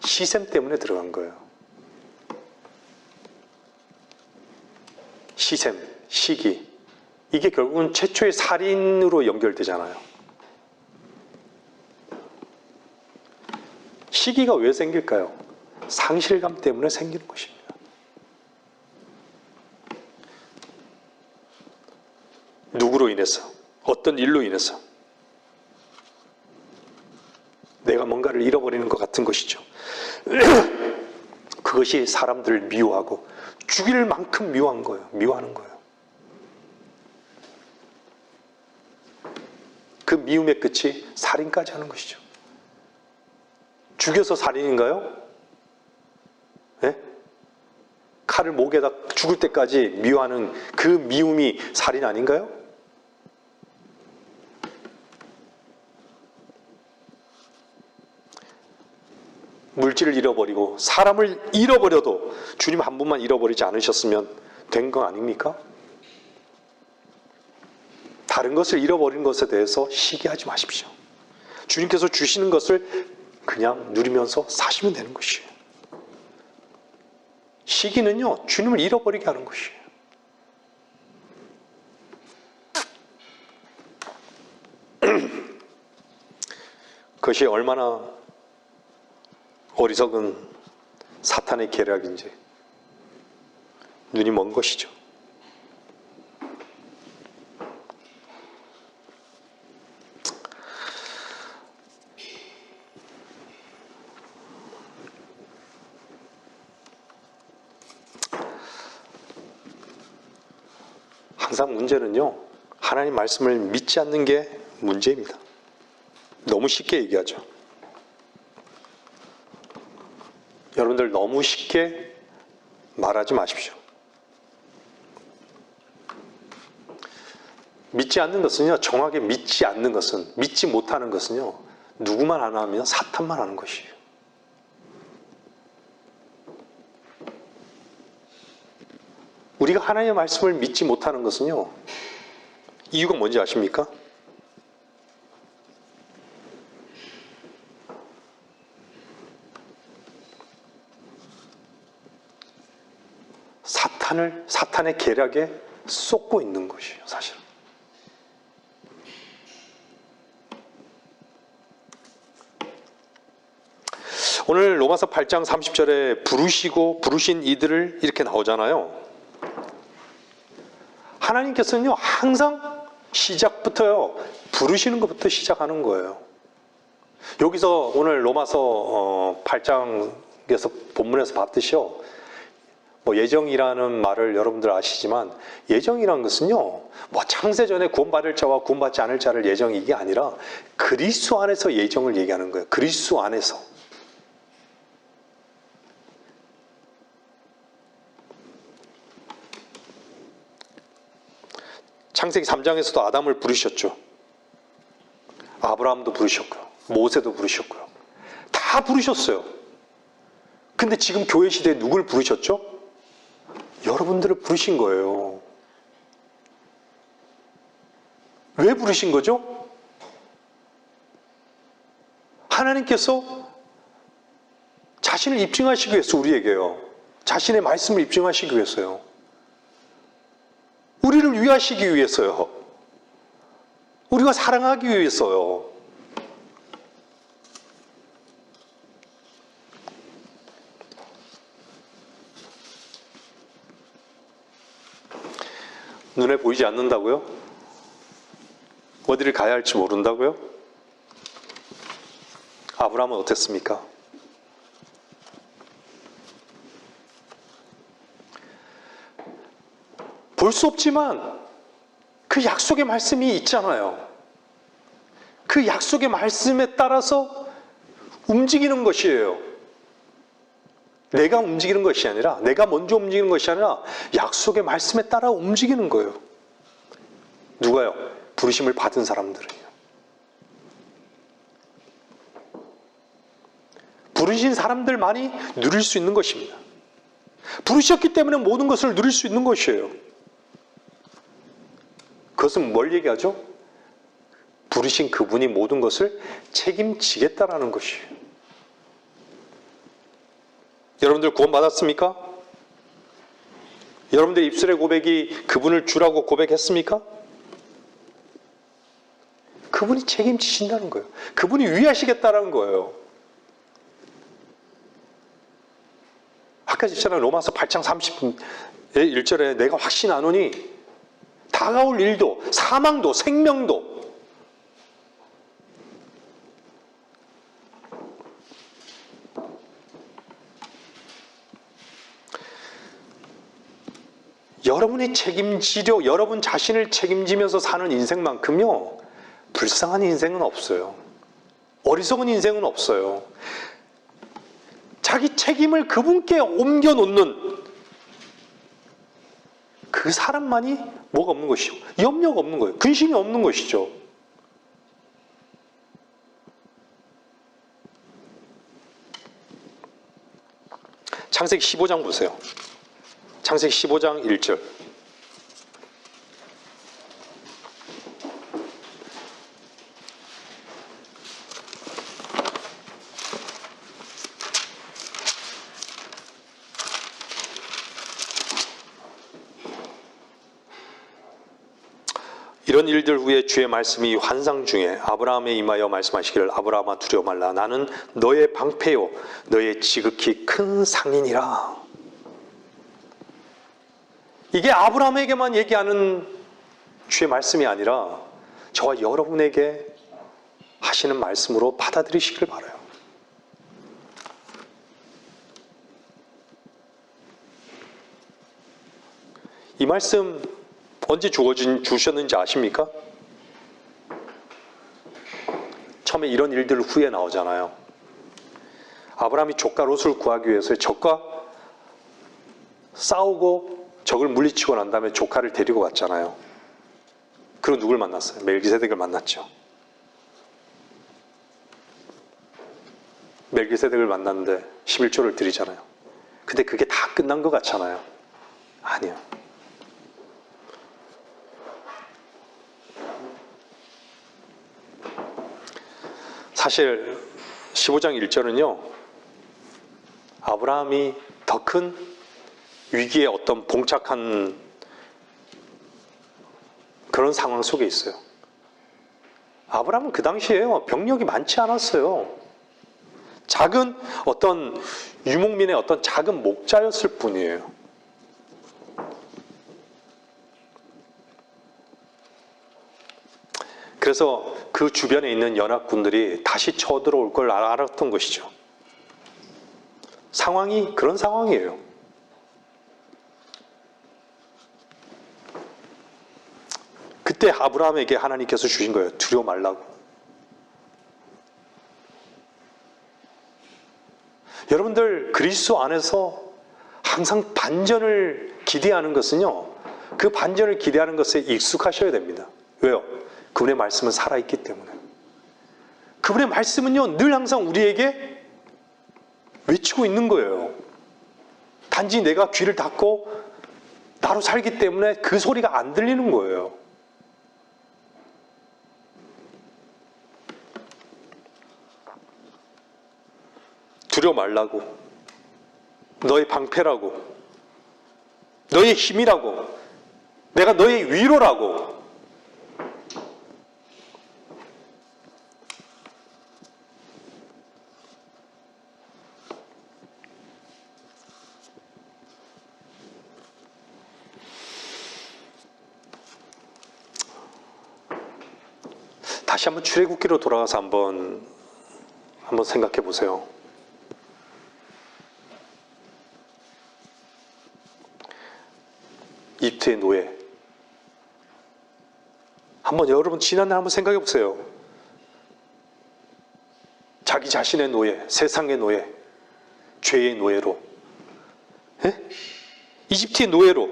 시셈 때문에 들어간 거예요. 시셈, 시기. 이게 결국은 최초의 살인으로 연결되잖아요. 시기가 왜 생길까요? 상실감 때문에 생기는 것입니다. 누구로 인해서? 어떤 일로 인해서? 내가 뭔가를 잃어버리는 것 같은 것이죠. 그것이 사람들을 미워하고 죽일 만큼 미워하는 거예요. 그 미움의 끝이 살인까지 하는 것이죠. 죽여서 살인인가요? 네? 칼을 목에다 죽을 때까지 미워하는 그 미움이 살인 아닌가요? 물질을 잃어버리고 사람을 잃어버려도 주님 한 분만 잃어버리지 않으셨으면 된 거 아닙니까? 다른 것을 잃어버린 것에 대해서 시기하지 마십시오. 주님께서 주시는 것을 그냥 누리면서 사시면 되는 것이에요. 시기는요, 주님을 잃어버리게 하는 것이에요. 그것이 얼마나 어리석은 사탄의 계략인지 눈이 먼 것이죠. 항상 문제는요, 하나님 말씀을 믿지 않는 게 문제입니다. 너무 쉽게 얘기하죠. 여러분들 너무 쉽게 말하지 마십시오. 믿지 않는 것은요, 정확하게 믿지 않는 것은, 믿지 못하는 것은요, 누구만 안 하면 사탄만 하는 것이에요. 우리가 하나님의 말씀을 믿지 못하는 것은요, 이유가 뭔지 아십니까? 사탄의 계략에 쏟고 있는 것이에요, 사실은. 오늘 로마서 8장 30절에 부르신 이들을 이렇게 나오잖아요. 하나님께서는요, 항상 시작부터요, 부르시는 것부터 시작하는 거예요. 여기서 오늘 로마서 8장에서 본문에서 봤듯이요, 예정이라는 말을 여러분들 아시지만, 예정이라는 것은요, 창세전에 구원받을 자와 구원받지 않을 자를 예정이 이게 아니라 그리스도 안에서 예정을 얘기하는 거예요. 그리스도 안에서. 창세기 3장에서도 아담을 부르셨죠. 아브라함도 부르셨고요. 모세도 부르셨고요. 다 부르셨어요. 근데 지금 교회 시대에 누굴 부르셨죠? 여러분들을 부르신 거예요. 왜 부르신 거죠? 하나님께서 자신을 입증하시기 위해서 우리에게요. 자신의 말씀을 입증하시기 위해서요. 우리를 위하시기 위해서요. 우리가 사랑하기 위해서요. 눈에 보이지 않는다고요? 어디를 가야 할지 모른다고요? 아브라함은 어땠습니까? 볼 수 없지만 그 약속의 말씀이 있잖아요. 그 약속의 말씀에 따라서 움직이는 것이에요. 내가 움직이는 것이 아니라, 내가 먼저 움직이는 것이 아니라 약속의 말씀에 따라 움직이는 거예요. 누가요? 부르심을 받은 사람들은요. 부르신 사람들만이 누릴 수 있는 것입니다. 부르셨기 때문에 모든 것을 누릴 수 있는 것이에요. 그것은 뭘 얘기하죠? 부르신 그분이 모든 것을 책임지겠다라는 것이에요. 여러분들 구원받았습니까? 여러분들 입술의 고백이 그분을 주라고 고백했습니까? 그분이 책임지신다는 거예요. 그분이 위하시겠다는 거예요. 아까 했잖아요. 로마서 8장 31절에 내가 확신하노니 다가올 일도 사망도 생명도 여러분 자신을 책임지면서 사는 인생만큼요, 불쌍한 인생은 없어요. 어리석은 인생은 없어요. 자기 책임을 그분께 옮겨놓는 그 사람만이 뭐가 없는 것이죠? 염려가 없는 거예요. 근심이 없는 것이죠. 창세기 15장 보세요. 창세기 15장 1절. 이런 일들 후에 주의 말씀이 환상 중에 아브라함에 임하여 말씀하시기를 아브라함아 두려워 말라 나는 너의 방패요 너의 지극히 큰 상인이라. 이게 아브라함에게만 얘기하는 주의 말씀이 아니라 저와 여러분에게 하시는 말씀으로 받아들이시길 바라요. 이 말씀 언제 주셨는지 아십니까? 처음에 이런 일들 후에 나오잖아요. 아브라함이 조카 롯을 구하기 위해서 적과 싸우고 적을 물리치고 난 다음에 조카를 데리고 갔잖아요. 그리고 누굴 만났어요? 멜기세덱을 만났죠. 멜기세덱을 만났는데 11조를 드리잖아요. 근데 그게 다 끝난 것 같잖아요. 아니요. 사실 15장 1절은요, 아브라함이 더 큰 위기에 어떤 봉착한 그런 상황 속에 있어요. 아브라함은 그 당시에요, 병력이 많지 않았어요. 작은 어떤 유목민의 어떤 작은 목자였을 뿐이에요. 그래서 그 주변에 있는 연합군들이 다시 쳐들어올 걸 알았던 것이죠. 상황이 그런 상황이에요. 그때 아브라함에게 하나님께서 주신 거예요. 두려워 말라고. 여러분들 그리스도 안에서 항상 반전을 기대하는 것은요, 그 반전을 기대하는 것에 익숙하셔야 됩니다. 왜요? 그분의 말씀은 살아있기 때문에. 그분의 말씀은요, 늘 항상 우리에게 외치고 있는 거예요. 단지 내가 귀를 닫고 나로 살기 때문에 그 소리가 안 들리는 거예요. 두려워 말라고. 너의 방패라고. 너의 힘이라고. 내가 너의 위로라고. 다시 한번 출애굽기로 돌아가서 한번 생각해 보세요. 이집트의 노예. 한번 여러분 지난날 한번 생각해 보세요. 자기 자신의 노예, 세상의 노예, 죄의 노예로, 이집트의 노예로.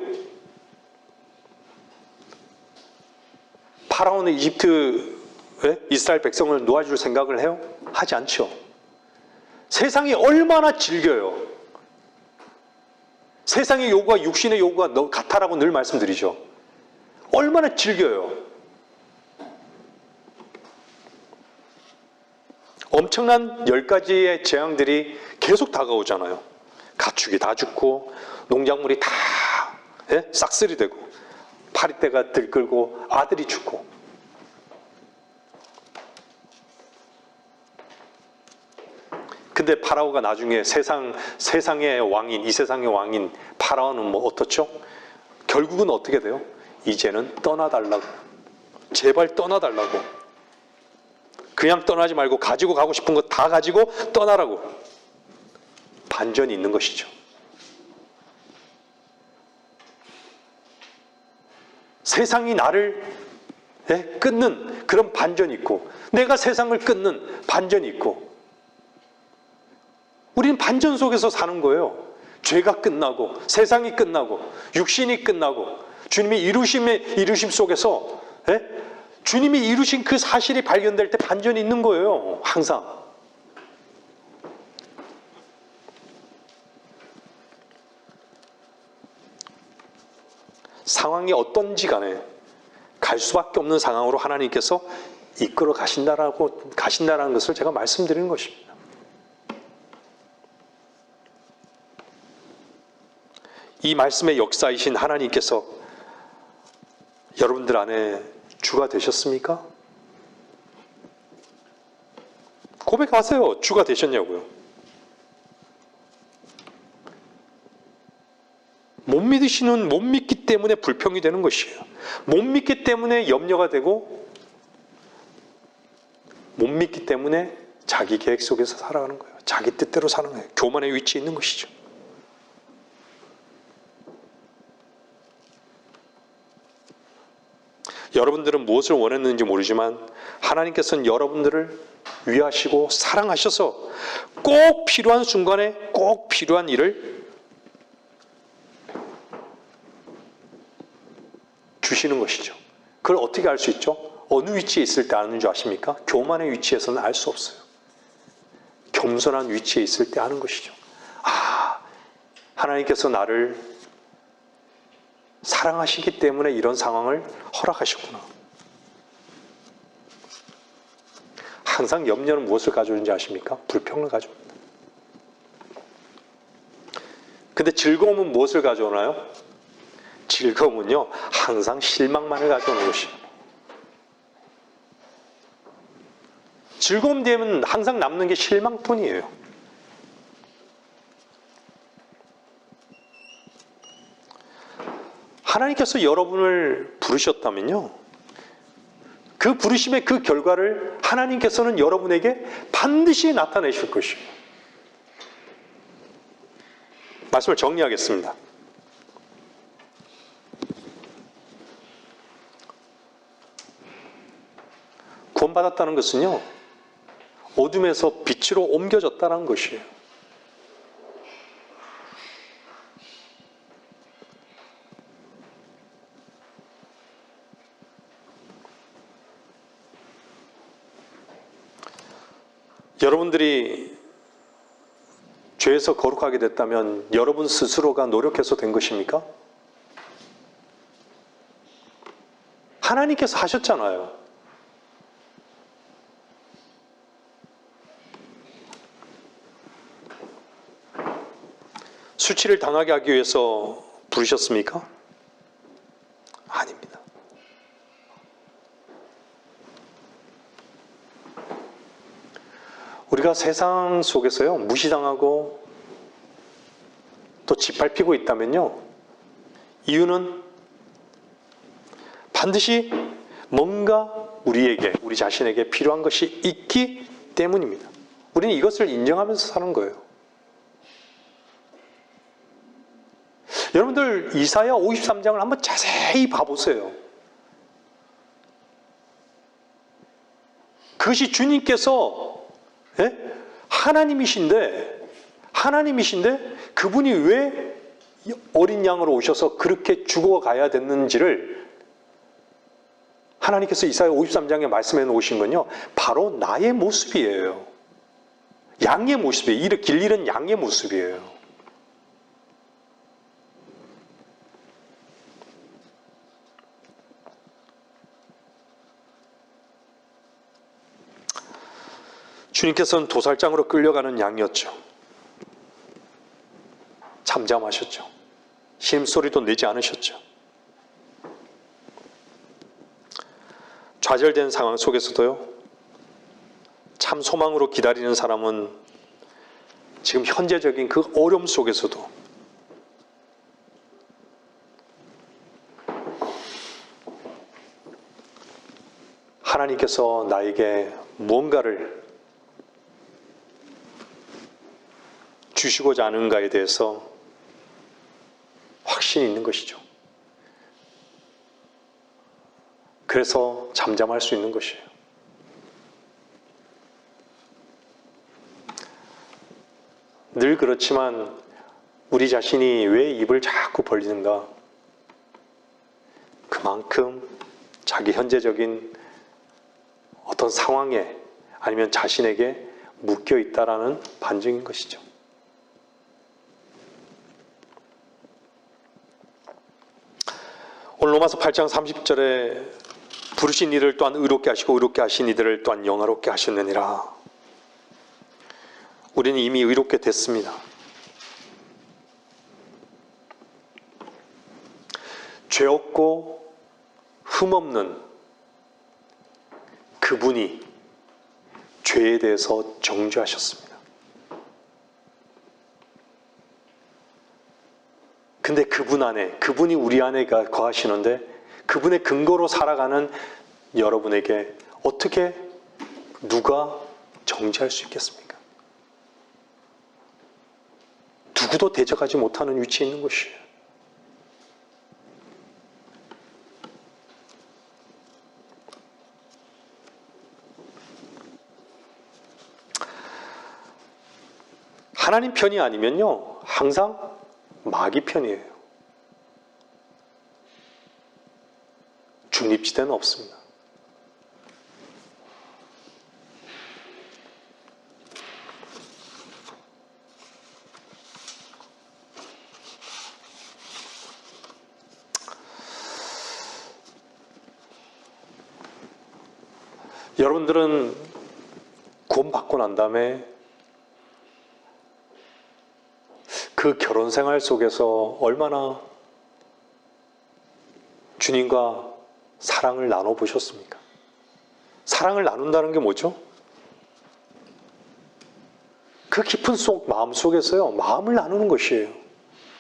파라오는 이스라엘 백성을 놓아줄 생각을 해요? 하지 않죠. 세상이 얼마나 질겨요. 세상의 요구와 육신의 요구가 너 같아라고 늘 말씀드리죠. 얼마나 질겨요. 엄청난 10가지의 재앙들이 계속 다가오잖아요. 가축이 다 죽고 농작물이 다 싹쓸이 되고 파리떼가 들끓고 아들이 죽고. 근데 파라오가 나중에 세상의 왕인, 이 세상의 왕인 파라오는 뭐 어떻죠? 결국은 어떻게 돼요? 이제는 떠나달라고. 제발 떠나달라고. 그냥 떠나지 말고 가지고 가고 싶은 거 다 가지고 떠나라고. 반전이 있는 것이죠. 세상이 나를 끊는 그런 반전이 있고, 내가 세상을 끊는 반전이 있고, 우리는 반전 속에서 사는 거예요. 죄가 끝나고 세상이 끝나고 육신이 끝나고 주님의 이루심 속에서 주님이 이루신 그 사실이 발견될 때 반전이 있는 거예요. 항상. 상황이 어떤지 간에 갈 수밖에 없는 상황으로 하나님께서 이끌어 가신다라는 것을 제가 말씀드리는 것입니다. 이 말씀의 역사이신 하나님께서 여러분들 안에 주가 되셨습니까? 고백하세요. 주가 되셨냐고요. 못 믿기 때문에 불평이 되는 것이에요. 못 믿기 때문에 염려가 되고, 못 믿기 때문에 자기 계획 속에서 살아가는 거예요. 자기 뜻대로 사는 거예요. 교만의 위치에 있는 것이죠. 여러분들은 무엇을 원했는지 모르지만 하나님께서는 여러분들을 위하시고 사랑하셔서 꼭 필요한 순간에 꼭 필요한 일을 주시는 것이죠. 그걸 어떻게 알 수 있죠? 어느 위치에 있을 때 아는 줄 아십니까? 교만의 위치에서는 알 수 없어요. 겸손한 위치에 있을 때 아는 것이죠. 하나님께서 나를 사랑하시기 때문에 이런 상황을 허락하셨구나. 항상 염려는 무엇을 가져오는지 아십니까? 불평을 가져옵니다. 근데 즐거움은 무엇을 가져오나요? 즐거움은요, 항상 실망만을 가져오는 것이에요. 즐거움 뒤에는 항상 남는 게 실망뿐이에요. 하나님께서 여러분을 부르셨다면요, 그 부르심의 그 결과를 하나님께서는 여러분에게 반드시 나타내실 것이에요. 말씀을 정리하겠습니다. 구원받았다는 것은요, 어둠에서 빛으로 옮겨졌다는 것이에요. 여러분들이 죄에서 거룩하게 됐다면 여러분 스스로가 노력해서 된 것입니까? 하나님께서 하셨잖아요. 수치를 당하게 하기 위해서 부르셨습니까? 아닙니다. 우리가 세상 속에서요, 무시당하고 또 짓밟히고 있다면요, 이유는 반드시 뭔가 우리에게, 우리 자신에게 필요한 것이 있기 때문입니다. 우리는 이것을 인정하면서 사는 거예요. 여러분들 이사야 53장을 한번 자세히 봐보세요. 그것이 주님께서 하나님이신데 그분이 왜 어린 양으로 오셔서 그렇게 죽어가야 됐는지를 하나님께서 이사야 53장에 말씀해 놓으신 건요, 바로 나의 모습이에요. 양의 모습이에요. 길 잃은 양의 모습이에요. 주님께서는 도살장으로 끌려가는 양이었죠. 잠잠하셨죠. 신음소리도 내지 않으셨죠. 좌절된 상황 속에서도요, 참 소망으로 기다리는 사람은 지금 현재적인 그 어려움 속에서도 하나님께서 나에게 무언가를 주시고자 하는가에 대해서 확신이 있는 것이죠. 그래서 잠잠할 수 있는 것이에요. 늘 그렇지만 우리 자신이 왜 입을 자꾸 벌리는가? 그만큼 자기 현재적인 어떤 상황에 아니면 자신에게 묶여 있다라는 반증인 것이죠. 오늘 로마서 8장 30절에 부르신 이를 또한 의롭게 하시고 의롭게 하신 이들을 또한 영화롭게 하셨느니라. 우리는 이미 의롭게 됐습니다. 죄 없고 흠없는 그분이 죄에 대해서 정죄하셨습니다. 근데 그분 안에, 그분이 우리 안에 거하시는데 그분의 근거로 살아가는 여러분에게 어떻게 누가 정죄할 수 있겠습니까? 누구도 대적하지 못하는 위치에 있는 것이에요. 하나님 편이 아니면요, 항상 마귀 편이에요. 중립지대는 없습니다. 여러분들은 구원 받고 난 다음에 그 결혼 생활 속에서 얼마나 주님과 사랑을 나눠보셨습니까? 사랑을 나눈다는 게 뭐죠? 그 깊은 마음 속에서요, 마음을 나누는 것이에요.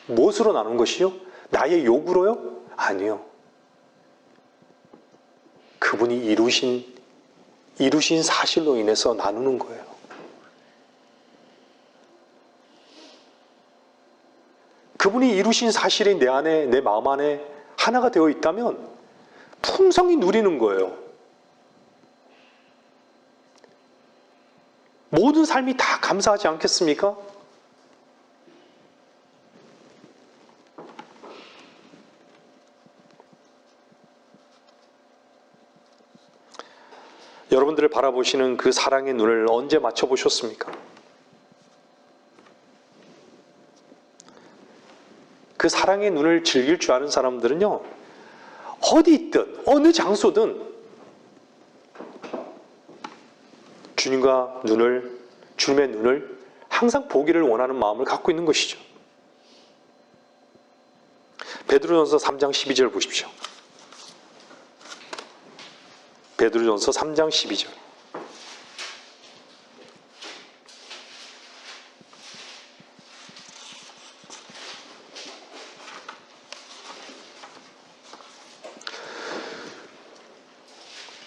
무엇으로 나누는 것이요? 나의 욕으로요? 아니요. 그분이 이루신 사실로 인해서 나누는 거예요. 그분이 이루신 사실이 내 안에, 내 마음 안에 하나가 되어 있다면 풍성히 누리는 거예요. 모든 삶이 다 감사하지 않겠습니까? 여러분들을 바라보시는 그 사랑의 눈을 언제 맞춰보셨습니까? 그 사랑의 눈을 즐길 줄 아는 사람들은요, 어디 있든 어느 장소든 주님의 눈을 항상 보기를 원하는 마음을 갖고 있는 것이죠. 베드로전서 3장 12절 보십시오. 베드로전서 3장 12절.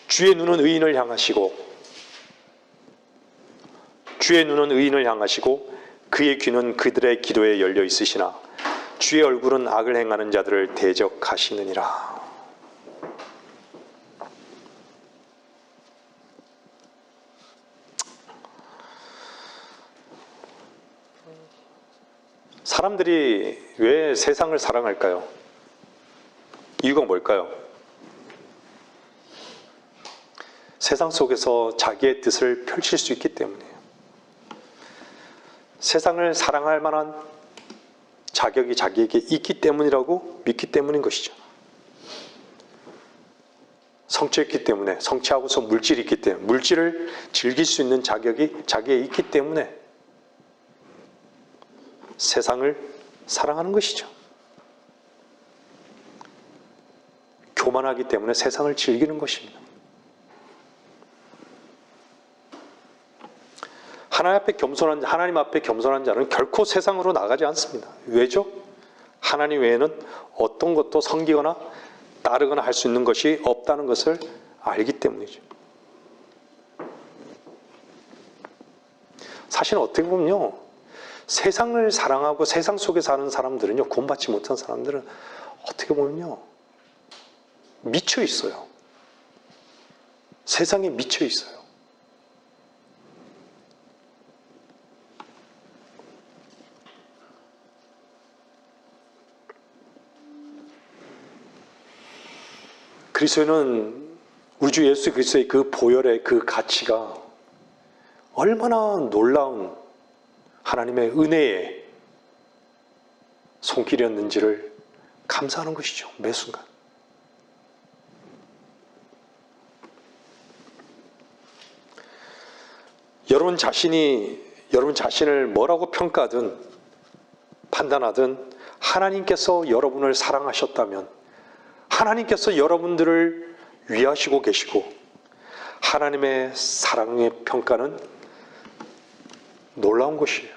주의 눈은 의인을 향하시고 그의 귀는 그들의 기도에 열려 있으시나 주의 얼굴은 악을 행하는 자들을 대적하시느니라. 사람들이 왜 세상을 사랑할까요? 이유가 뭘까요? 세상 속에서 자기의 뜻을 펼칠 수 있기 때문이에요. 세상을 사랑할 만한 자격이 자기에게 있기 때문이라고 믿기 때문인 것이죠. 성취했기 때문에, 성취하고서 물질이 있기 때문에, 물질을 즐길 수 있는 자격이 자기에 있기 때문에 세상을 사랑하는 것이죠. 교만하기 때문에 세상을 즐기는 것입니다. 하나님 앞에 겸손한 자는 결코 세상으로 나가지 않습니다. 왜죠? 하나님 외에는 어떤 것도 섬기거나 따르거나 할 수 있는 것이 없다는 것을 알기 때문이죠. 사실은 어떻게 보면요, 세상을 사랑하고 세상 속에 사는 사람들은요, 구원받지 못한 사람들은 어떻게 보면요, 미쳐 있어요. 세상에 미쳐 있어요. 그리스도는 우리 주 예수 그리스도의 그 보혈의 그 가치가 얼마나 놀라운 하나님의 은혜의 손길이었는지를 감사하는 것이죠. 매 순간. 여러분 자신을 뭐라고 평가하든 판단하든 하나님께서 여러분을 사랑하셨다면 하나님께서 여러분들을 위하시고 계시고 하나님의 사랑의 평가는 놀라운 것이에요.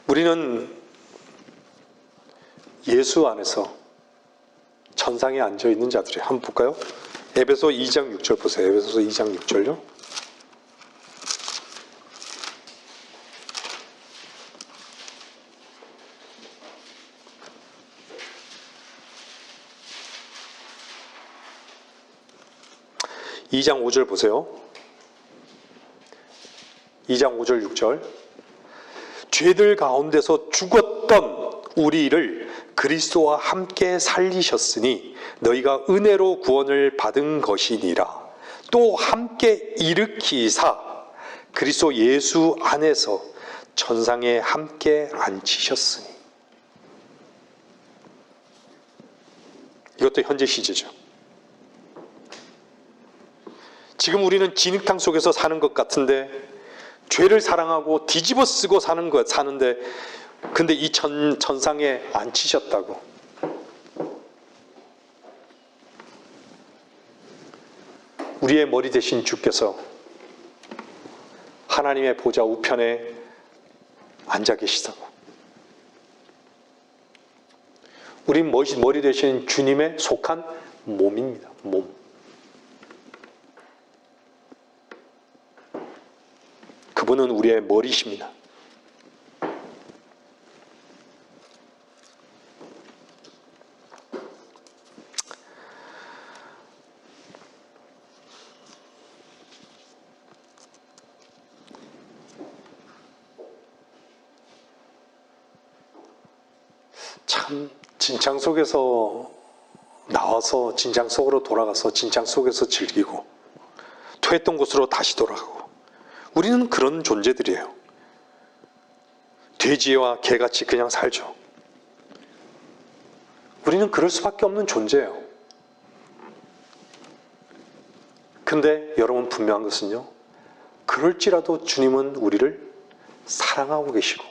우리는 예수 안에서 천상에 앉아 있는 자들이에요. 한번 볼까요? 에베소 2장 6절 보세요. 에베소 2장 6절요. 이 장 5절 보세요. 2장 5절 6절. 죄들 가운데서 죽었던 우리를 그리스도와 함께 살리셨으니 너희가 은혜로 구원을 받은 것이니라. 또 함께 일으키사 그리스도 예수 안에서 천상에 함께 앉히셨으니. 이것도 현재 시제죠. 지금 우리는 진흙탕 속에서 사는 것 같은데, 죄를 사랑하고 뒤집어 쓰고 사는데, 근데 이 천상에 앉히셨다고. 우리의 머리 대신 주께서 하나님의 보좌 우편에 앉아 계시다고. 우린 머리 대신 주님의 속한 몸입니다. 몸. 그분은 우리의 머리십니다. 참 진창 속에서 나와서 진창 속으로 돌아가서 진창 속에서 즐기고 토했던 곳으로 다시 돌아가고, 우리는 그런 존재들이에요. 돼지와 개같이 그냥 살죠. 우리는 그럴 수밖에 없는 존재예요. 근데 여러분, 분명한 것은요, 그럴지라도 주님은 우리를 사랑하고 계시고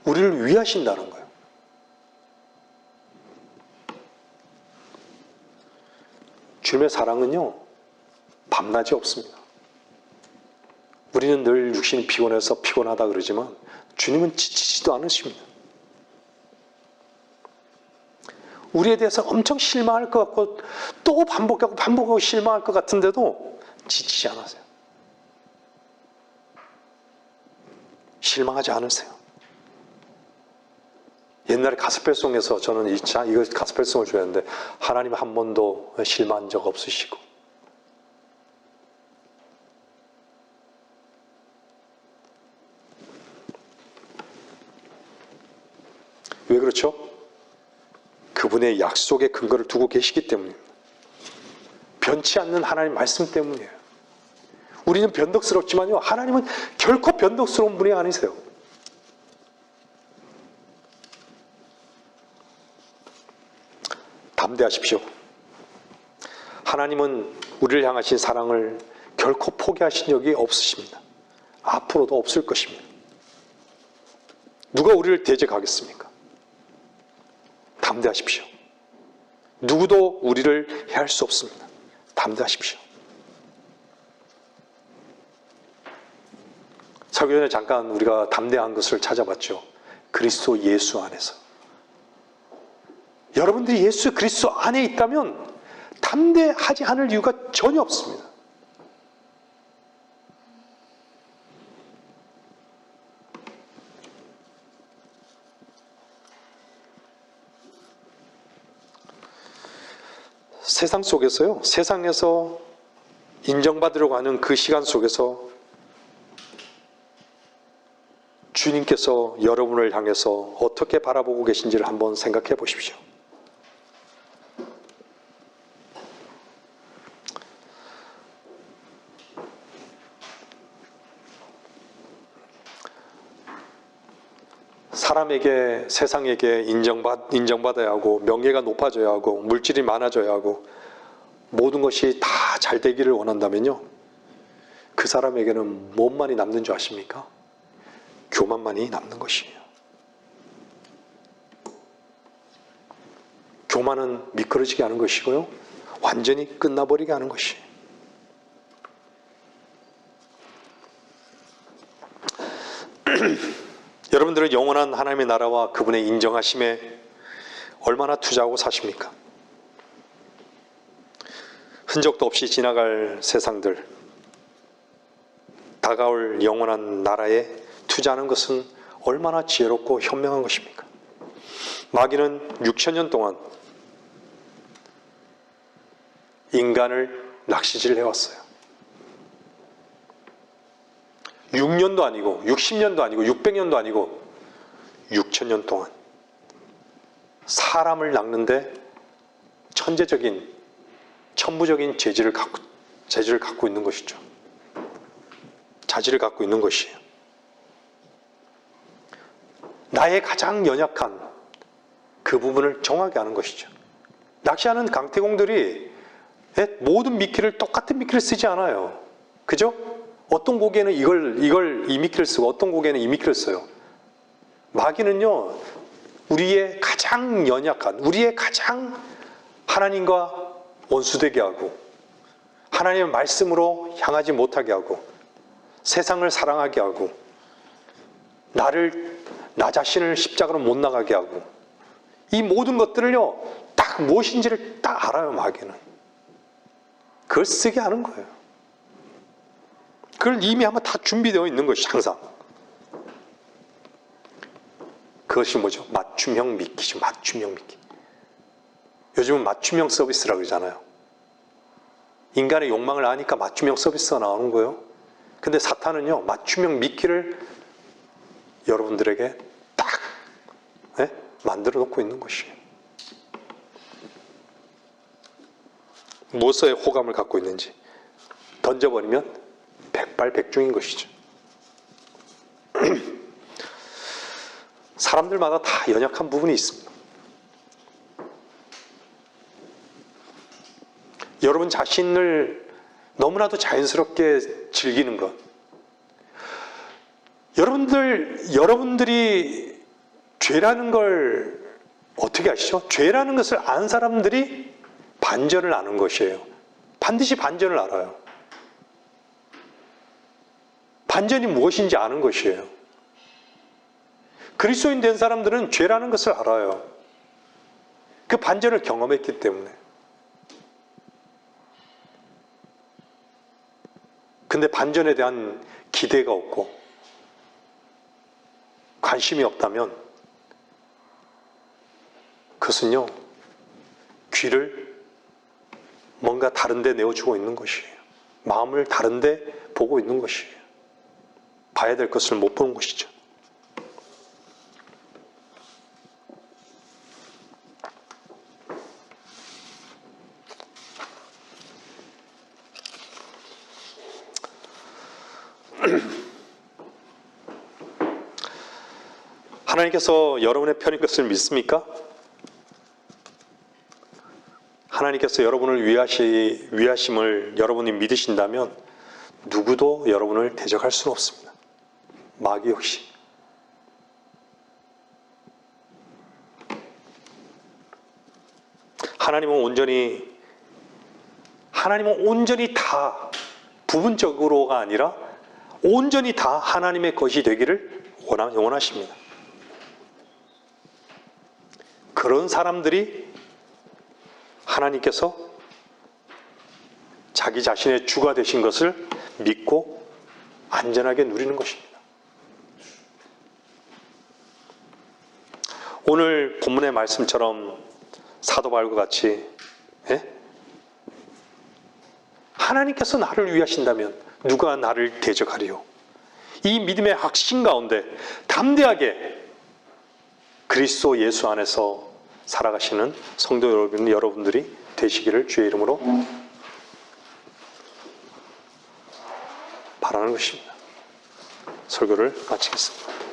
우리를 위하신다는 거예요. 주님의 사랑은요, 밤낮이 없습니다. 우리는 늘 육신이 피곤해서 피곤하다 그러지만 주님은 지치지도 않으십니다. 우리에 대해서 엄청 실망할 것 같고 또 반복하고 실망할 것 같은데도 지치지 않으세요. 실망하지 않으세요. 옛날에 가스펠송에서 저는 이거 가스펠송을 좋아했는데, 하나님 한 번도 실망한 적 없으시고, 왜 그렇죠? 그분의 약속의 근거를 두고 계시기 때문입니다. 변치 않는 하나님 말씀 때문이에요. 우리는 변덕스럽지만요, 하나님은 결코 변덕스러운 분이 아니세요. 담대하십시오. 하나님은 우리를 향하신 사랑을 결코 포기하신 적이 없으십니다. 앞으로도 없을 것입니다. 누가 우리를 대적하겠습니까? 담대하십시오. 누구도 우리를 해할 수 없습니다. 담대하십시오. 설교 전에 잠깐 우리가 담대한 것을 찾아봤죠. 그리스도 예수 안에서. 여러분들이 예수 그리스도 안에 있다면 담대하지 않을 이유가 전혀 없습니다. 세상 속에서요, 세상에서 인정받으려고 하는 그 시간 속에서 주님께서 여러분을 향해서 어떻게 바라보고 계신지를 한번 생각해 보십시오. 사람에게, 세상에게 인정받아야 하고, 명예가 높아져야 하고, 물질이 많아져야 하고, 모든 것이 다 잘 되기를 원한다면요, 그 사람에게는 뭔만이 남는 줄 아십니까? 교만만이 남는 것이에요. 교만은 미끄러지게 하는 것이고요, 완전히 끝나버리게 하는 것이에요. 여러분들은 영원한 하나님의 나라와 그분의 인정하심에 얼마나 투자하고 사십니까? 흔적도 없이 지나갈 세상들, 다가올 영원한 나라에 투자하는 것은 얼마나 지혜롭고 현명한 것입니까? 마귀는 6,000년 동안 인간을 낚시질 해왔어요. 6년도 아니고 60년도 아니고 600년도 아니고 6,000년 동안 사람을 낚는데 천부적인 재질을 갖고 있는 것이죠. 자질을 갖고 있는 것이에요. 나의 가장 연약한 그 부분을 정하게 하는 것이죠. 낚시하는 강태공들이 모든 미끼를 똑같은 미끼를 쓰지 않아요. 그죠? 어떤 고개는 이 미끼를 쓰고 어떤 고개는 이 미끼를 써요. 마귀는요, 우리의 가장 연약한, 우리의 가장 하나님과 원수되게 하고, 하나님의 말씀으로 향하지 못하게 하고, 세상을 사랑하게 하고, 나 자신을 십자가로 못 나가게 하고, 이 모든 것들을요, 딱 무엇인지를 딱 알아요, 마귀는. 그걸 쓰게 하는 거예요. 그걸 이미 한번 다 준비되어 있는 것이 항상. 그것이 뭐죠? 맞춤형 미끼죠. 맞춤형 미끼. 요즘은 맞춤형 서비스라고 그러잖아요. 인간의 욕망을 아니까 맞춤형 서비스가 나오는 거예요. 근데 사탄은요, 맞춤형 미끼를 여러분들에게 딱 만들어 놓고 있는 것이에요. 무엇에 호감을 갖고 있는지 던져버리면 백발백중인 것이죠. 사람들마다 다 연약한 부분이 있습니다. 여러분 자신을 너무나도 자연스럽게 즐기는 것. 여러분들이 죄라는 걸 어떻게 아시죠? 죄라는 것을 아는 사람들이 반전을 아는 것이에요. 반드시 반전을 알아요. 반전이 무엇인지 아는 것이에요. 그리스도인 된 사람들은 죄라는 것을 알아요. 그 반전을 경험했기 때문에. 근데 반전에 대한 기대가 없고 관심이 없다면 그것은요, 귀를 뭔가 다른 데 내어주고 있는 것이에요. 마음을 다른 데 보고 있는 것이에요. 봐야 될 것을 못 보는 것이죠. 하나님께서 여러분의 편인 것을 믿습니까? 하나님께서 여러분을 위하심을 여러분이 믿으신다면 누구도 여러분을 대적할 수는 없습니다. 마귀 역시. 하나님은 온전히 다 부분적으로가 아니라 온전히 다 하나님의 것이 되기를 원하십니다. 그런 사람들이 하나님께서 자기 자신의 주가 되신 것을 믿고 안전하게 누리는 것입니다. 오늘 본문의 말씀처럼 사도 바울과 같이 하나님께서 나를 위하신다면 누가 나를 대적하리요? 이 믿음의 확신 가운데 담대하게 그리스도 예수 안에서 살아가시는 성도 여러분들이 되시기를 주의 이름으로 바라는 것입니다. 설교를 마치겠습니다.